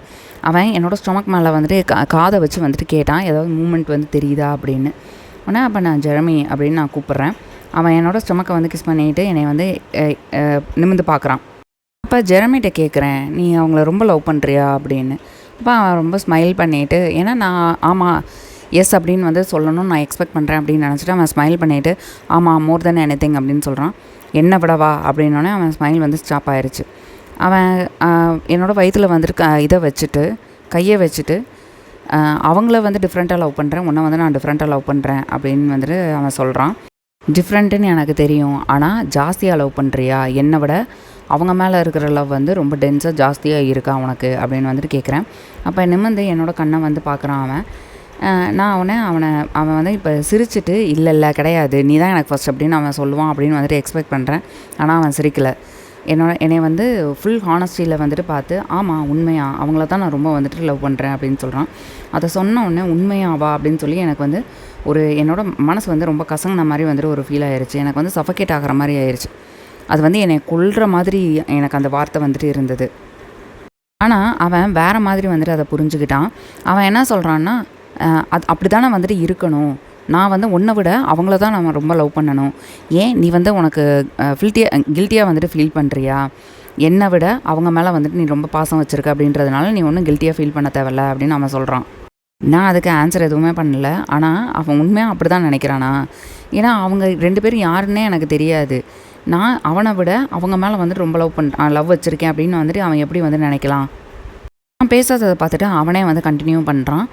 அவன் என்னோடய ஸ்டொமக் மேலே வந்துட்டு காதை வச்சு வந்துட்டு கேட்டான், ஏதாவது மூமெண்ட் வந்து தெரியுதா அப்படின்னு. உடனே அப்போ நான் ஜெரமி அப்படின்னு நான் கூப்பிட்றேன். அவன் என்னோடய ஸ்டொமக்கை வந்து கிஸ் பண்ணிவிட்டு என்னை வந்து நிமிர்ந்து பார்க்குறான். அப்போ ஜெரமிகிட்ட கேட்குறேன், நீ அவங்கள ரொம்ப லவ் பண்ணுறியா அப்படின்னு. அப்போ அவன் ரொம்ப ஸ்மைல் பண்ணிவிட்டு, ஏன்னா நான் ஆமாம் எஸ் அப்படின்னு வந்து சொல்லணும்னு நான் எக்ஸ்பெக்ட் பண்ணுறேன் அப்படின்னு நினச்சிட்டு அவன் ஸ்மைல் பண்ணிவிட்டு, ஆமாம் மோர் தென் எனிதிங் அப்படின்னு சொல்கிறான். என்ன விடவா அப்படின்னோடனே அவன் ஸ்மைல் வந்து ஸ்டாப் ஆயிடுச்சு. அவன் என்னோடய வயிற்றில் வந்துட்டு இதை வச்சுட்டு கையை வச்சுட்டு, அவங்கள வந்து டிஃப்ரெண்ட்டாக லவ் பண்ணுறேன், உன்னை வந்து நான் டிஃப்ரெண்ட்டாக லவ் பண்ணுறேன் அப்படின்னு வந்துட்டு அவன் சொல்கிறான். டிஃப்ரெண்ட்டுன்னு எனக்கு தெரியும், ஆனால் ஜாஸ்தியாக லவ் பண்ணுறியா, என்னை விட அவங்க மேலே இருக்கிற லவ் வந்து ரொம்ப டென்ஸாக ஜாஸ்தியாக இருக்கா உனக்கு அப்படின்னு வந்துட்டு கேட்குறேன். அப்போ நிமிர்ந்து என்னோடய கண்ணை வந்து பார்க்குறான் அவன். நான் அவன் வந்து இப்போ சிரிச்சிட்டு, இல்லை கிடையாது, நீ தான் எனக்கு ஃபஸ்ட் அப்படின்னு அவன் சொல்லுவான் அப்படின்னு வந்துட்டு எக்ஸ்பெக்ட் பண்ணுறேன். ஆனால் அவன் சிரிக்கலை. என்னை வந்து ஃபுல் ஹானஸ்டியில் வந்துட்டு பார்த்து, ஆமாம் உண்மையா அவங்கள தான் நான் ரொம்ப வந்துட்டு லவ் பண்ணுறேன் அப்படின்னு சொல்கிறான். அதை சொன்ன உடனே உண்மையாவா அப்படின்னு சொல்லி எனக்கு வந்து என்னோடய மனசு வந்து ரொம்ப கசங்கின மாதிரி வந்துட்டு ஒரு ஃபீல் ஆயிடுச்சு. எனக்கு வந்து சஃபகேட் ஆகிற மாதிரி ஆயிடுச்சு. அது வந்து என்னை கொல்ற மாதிரி எனக்கு அந்த வார்த்தை வந்துட்டு இருந்தது. ஆனால் அவன் வேறு மாதிரி வந்துட்டு அதை புரிஞ்சுக்கிட்டான். அவன் என்ன சொல்கிறான்னா, அது அப்படி தானே வந்துட்டு இருக்கணும், நான் வந்து உன்னை விட அவங்கள தான் நம்ம ரொம்ப லவ் பண்ணணும், ஏன் நீ வந்து உனக்கு கில்ட்டியாக வந்துட்டு ஃபீல் பண்ணுறியா, என்னை விட அவங்க மேலே வந்துட்டு நீ ரொம்ப பாசம் வச்சுருக்க அப்படின்றதுனால நீ ஒன்றும் கில்ட்டியாக ஃபீல் பண்ண தேவையில்ல அப்படின்னு அவன் சொல்கிறான். நான் அதுக்கு ஆன்சர் எதுவுமே பண்ணல. ஆனால் அவன் உண்மையாக அப்படி தான் நினைக்கிறானா, ஏன்னா அவங்க 2 பேரும் யாருன்னே எனக்கு தெரியாது. நான் அவனை விட அவங்க மேலே வந்துட்டு ரொம்ப லவ் வச்சுருக்கேன் அப்படின்னு வந்துட்டு அவன் எப்படி வந்து நினைக்கலாம். நான் பேசாததை பார்த்துட்டு அவனே வந்து கண்டினியூ பண்ணுறான்.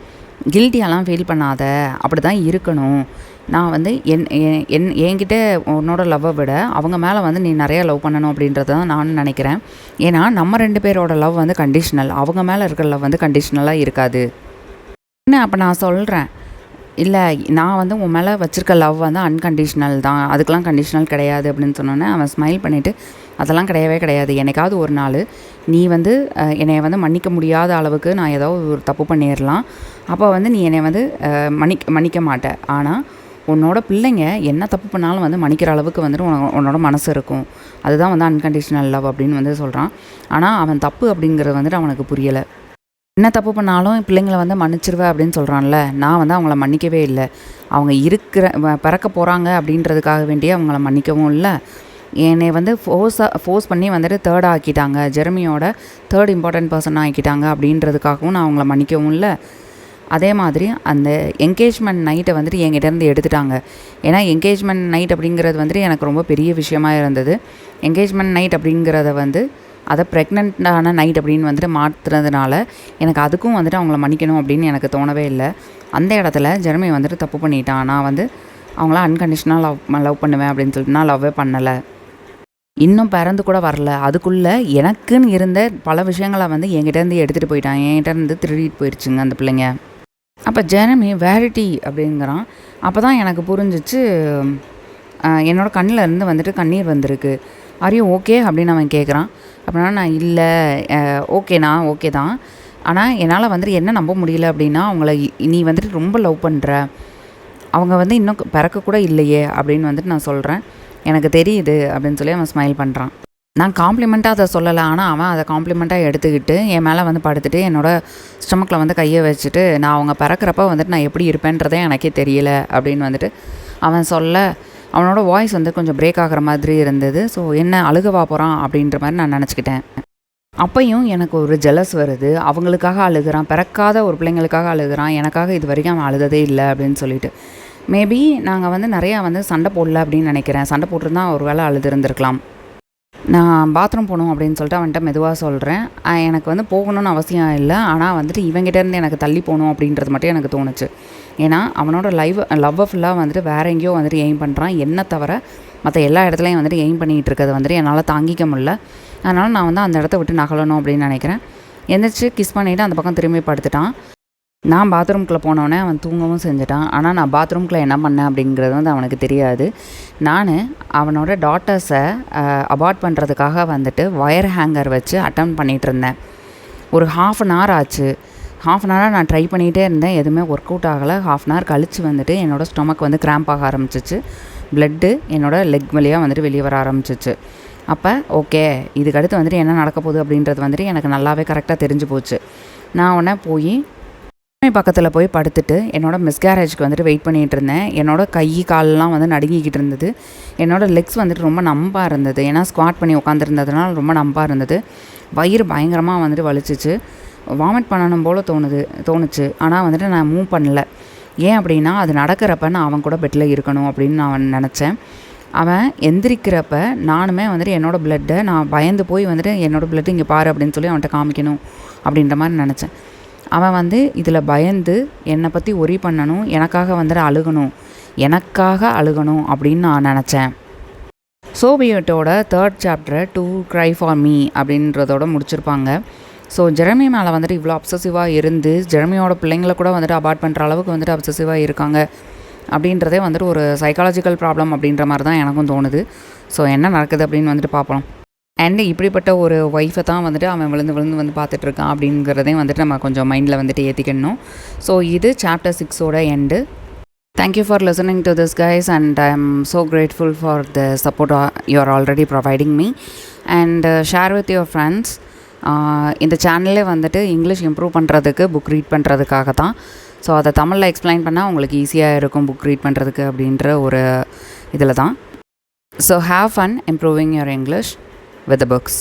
கில்ட்டியெல்லாம் ஃபீல் பண்ணாத, அப்படி தான் இருக்கணும், நான் வந்து என்கிட்ட உன்னோட லவ்வை விட அவங்க மேலே வந்து நீ நிறைய லவ் பண்ணணும் அப்படின்றத தான் நானும் நினைக்கிறேன். ஏன்னா நம்ம 2 பேரோட லவ் வந்து கண்டிஷ்னல், அவங்க மேலே இருக்கிற லவ் வந்து கண்டிஷ்னலாக இருக்காது. என்ன அப்போ நான் சொல்கிறேன், இல்லை நான் வந்து உன் மேலே வச்சுருக்க லவ் வந்து அன்கண்டிஷ்னல் தான், அதுக்கெலாம் கண்டிஷ்னல் கிடையாது அப்படின்னு சொன்னோன்னே அவன் ஸ்மைல் பண்ணிவிட்டு, அதெல்லாம் கிடையவே கிடையாது, என்னைக்காவது ஒரு நாள் நீ வந்து என்னை வந்து மன்னிக்க முடியாத அளவுக்கு நான் ஏதாவது ஒரு தப்பு பண்ணிடலாம், அப்போ வந்து நீ என்னை வந்து மன்னிக்க மாட்டேன், ஆனால் உன்னோட பிள்ளைங்க என்ன தப்பு பண்ணாலும் வந்து மன்னிக்கிற அளவுக்கு வந்துட்டு உன்னோட மனசு இருக்கும், அதுதான் வந்து அன்கண்டிஷ்னல் லவ் அப்படின்னு வந்து சொல்கிறான். ஆனால் அவன் தப்பு அப்படிங்கிறது வந்துட்டு அவனுக்கு புரியலை. என்ன தப்பு பண்ணாலும் பிள்ளைங்களை வந்து மன்னிச்சிருவேன் அப்படின்னு சொல்கிறான்ல, நான் வந்து அவங்கள மன்னிக்கவே இல்லை. அவங்க பிறக்க போகிறாங்க அப்படின்றதுக்காக வேண்டியே அவங்கள மன்னிக்கவும் இல்லை. என்னை வந்து ஃபோர்ஸ் பண்ணி வந்துட்டு 3rd ஆக்கிட்டாங்க, ஜெரமியோட 3rd இம்பார்ட்டன்ட் பர்சன் ஆக்கிட்டாங்க அப்படின்றதுக்காகவும் நான் அவங்கள மன்னிக்கவும் இல்லை. அதே மாதிரி அந்த என்கேஜ்மெண்ட் நைட்டை வந்துட்டு என்கிட்டேருந்து எடுத்துட்டாங்க. ஏன்னா என்கேஜ்மெண்ட் நைட் அப்படிங்கிறது வந்துட்டு எனக்கு ரொம்ப பெரிய விஷயமாக இருந்தது. என்கேஜ்மெண்ட் நைட் அப்படிங்கிறத வந்து அதை ப்ரெக்னென்ட்டான நைட் அப்படின்னு வந்துட்டு மாற்றுறதுனால எனக்கு அதுக்கும் வந்துட்டு அவங்கள மன்னிக்கணும் அப்படின்னு எனக்கு தோணவே இல்லை. அந்த இடத்துல ஜெரமி வந்துட்டு தப்பு பண்ணிட்டான். நான் வந்து அவங்கள அன்கண்டிஷ்னலாக லவ் பண்ணுவேன் அப்படின்னு சொல்லிட்டு நான் லவ்வே பண்ணலை. இன்னும் பிறந்து கூட வரல, அதுக்குள்ளே எனக்குன்னு இருந்த பல விஷயங்களை வந்து என்கிட்டேருந்து எடுத்துகிட்டு போயிட்டான், என்கிட்டேருந்து திருடிட்டு போயிடுச்சுங்க அந்த பிள்ளைங்க. அப்போ ஜெரமி வேரிட்டி அப்படிங்கிறான். அப்போ தான் எனக்கு புரிஞ்சிச்சு, என்னோடய கண்ணில் இருந்து வந்துட்டு கண்ணீர் வந்திருக்கு. ஆரியும் ஓகே அப்படின்னு அவன் கேட்குறான். அப்படின்னா நான் இல்லை, ஓகே தான், ஆனால் என்னால் வந்துட்டு என்ன நம்ப முடியல அப்படின்னா, அவங்கள நீ வந்துட்டு ரொம்ப லவ் பண்ணுற, அவங்க வந்து இன்னும் பிறக்கக்கூட இல்லையே அப்படின்னு வந்துட்டு நான் சொல்கிறேன், எனக்கு தெரியுது அப்படின்னு சொல்லி அவன் ஸ்மைல் பண்ணுறான். நான் காம்ப்ளிமெண்ட்டாக அதை சொல்லலை, ஆனால் அவன் அதை காம்ப்ளிமெண்ட்டாக எடுத்துக்கிட்டு என் மேலே வந்து படுத்துட்டு என்னோடய ஸ்டொமக்கில் வந்து கையை வச்சுட்டு, நான் அவங்க பிறக்கிறப்ப வந்துட்டு நான் எப்படி இருப்பேன்றதே எனக்கே தெரியல அப்படின்னு வந்துட்டு அவன் சொல்ல, அவனோட வாய்ஸ் வந்து கொஞ்சம் பிரேக் ஆகிற மாதிரி இருந்தது. ஸோ என்ன அழுகவா போகிறான் அப்படின்ற மாதிரி நான் நினச்சிக்கிட்டேன். அப்பையும் எனக்கு ஒரு ஜெலஸ் வருது, அவங்களுக்காக அழுகிறான், பிறக்காத ஒரு பிள்ளைங்களுக்காக அழுகிறான், எனக்காக இது வரைக்கும் அவன் அழுததே இல்லை அப்படின்னு சொல்லிட்டு. மேபி நாங்கள் வந்து நிறையா வந்து சண்டை போடல அப்படின்னு நினைக்கிறேன், சண்டை போட்டிருந்தா ஒரு வேளை அழுது இருந்திருக்கலாம். நான் பாத்ரூம் போகணும் அப்படின்னு சொல்லிட்டு அவன்கிட்ட மெதுவாக சொல்கிறேன். எனக்கு வந்து போகணும்னு அவசியம் இல்லை, ஆனால் வந்துட்டு இவங்கிட்டேருந்து எனக்கு தள்ளி போகணும் அப்படின்றது மட்டும் எனக்கு தோணுச்சு. ஏன்னா அவனோட லவ்வை ஃபுல்லாக வந்துட்டு வேறு எங்கேயோ வந்துட்டு எய்ம் பண்ணுறான். என்ன தவிர மற்ற எல்லா இடத்துலையும் வந்துட்டு எய்ம் பண்ணிகிட்டு இருக்கிறது வந்துட்டு என்னால் தாங்கிக்க முடியல. அதனால் நான் வந்து அந்த இடத்த விட்டு நகலணும் அப்படின்னு நினைக்கிறேன். எந்திரிச்சு கிஸ் பண்ணிவிட்டு அந்த பக்கம் திரும்பி படுத்துட்டான். நான் பாத்ரூம்குள்ளே போனோடனே அவன் தூங்கவும் செஞ்சுட்டான். ஆனால் நான் பாத்ரூம்குள்ளே என்ன பண்ணேன் அப்படிங்கிறது வந்து அவனுக்கு தெரியாது. நான் அவனோட டாட்டர்ஸை அபார்ட் பண்ணுறதுக்காக வந்துட்டு ஒயர் ஹேங்கர் வச்சு அட்டம் பண்ணிகிட்டு இருந்தேன். ஒரு 1/2 hour ஆச்சு. 1/2 hour நான் ட்ரை பண்ணிகிட்டே இருந்தேன், எதுவுமே ஒர்க் அவுட் ஆகலை. 1/2 hour கழித்து வந்துட்டு என்னோடய ஸ்டொமக் வந்து கிராம்ப் ஆக ஆரம்பிச்சிச்சு. ப்ளட்டு என்னோடய லெக் வழியாக வந்துட்டு வெளியே வர ஆரம்பிச்சிச்சு. அப்போ ஓகே, இதுக்கடுத்து வந்துட்டு என்ன நடக்க போகுது அப்படின்றது வந்துட்டு எனக்கு நல்லாவே கரெக்டாக தெரிஞ்சு போச்சு. நான் உடனே போய் பக்கத்தில் போய் படுத்துட்டு என்னோடய மிஸ்கேரேஜ்க்கு வந்துட்டு வெயிட் பண்ணிகிட்டு இருந்தேன். என்னோடய கை காலெலாம் வந்து நடுங்கிக்கிட்டு இருந்தது. என்னோடய லெக்ஸ் வந்துட்டு ரொம்ப நம்பாக இருந்தது. ஏன்னா ஸ்குவாட் பண்ணி உட்காந்துருந்ததுனால ரொம்ப நம்பாக இருந்தது. வயிறு பயங்கரமாக வந்துட்டு வலிச்சிச்சு. வாமிட் பண்ணணும் போல் தோணுச்சு. ஆனால் வந்துட்டு நான் மூவ் பண்ணல. ஏன் அப்படின்னா அது நடக்கிறப்ப நான் அவன் கூட பெட்டில் இருக்கணும் அப்படின்னு நான் நினச்சேன். அவன் எந்திரிக்கிறப்ப நானுமே வந்துட்டு என்னோடய ப்ளட்டை நான் பயந்து போய் வந்துட்டு என்னோடய ப்ளட்டு இங்கே பாரு அப்படின்னு சொல்லி அவன்கிட்ட காமிக்கணும் அப்படின்ற மாதிரி நினச்சேன். அவன் வந்து இதில் பயந்து என்னை பற்றி ஒரி பண்ணணும், எனக்காக வந்துட்டு அழுகணும் அப்படின்னு நான் நினச்சேன். சோவியட்டோட 3rd chapter to cry for me அப்படின்றதோட முடிச்சிருப்பாங்க. ஸோ ஜெரமி மேலே வந்துட்டு இவ்வளோ அப்சசிவாக இருந்து ஜெரமியோட பிள்ளைங்களை கூட வந்துட்டு அபார்ட் பண்ணுற அளவுக்கு வந்துட்டு அப்சசிவாக இருக்காங்க அப்படின்றதே வந்துட்டு ஒரு சைக்காலஜிக்கல் ப்ராப்ளம் அப்படின்ற மாதிரி தான் எனக்கும் தோணுது. ஸோ என்ன நடக்குது அப்படின்னு வந்துட்டு பார்ப்போம். அண்டு இப்படிப்பட்ட ஒரு ஒய்ஃபை தான் வந்துட்டு அவன் விழுந்து வந்து பார்த்துட்ருக்கான் அப்படிங்கிறதையும் வந்துட்டு நம்ம கொஞ்சம் மைண்டில் வந்துட்டு ஏற்றிக்கணும். ஸோ இது சாப்டர் 6ஓட end. Thank you for listening to this, guys, and I am so grateful for the support you are already providing me, and share with your friends. இந்த சேனல்லே வந்துட்டு இங்கிலீஷ் இம்ப்ரூவ் பண்ணுறதுக்கு புக் ரீட் பண்ணுறதுக்காக தான். So அதை தமிழில் explain பண்ணால் உங்களுக்கு ஈஸியாக இருக்கும் புக் ரீட் பண்ணுறதுக்கு அப்படின்ற ஒரு இதில் தான். So have fun improving your English with the books.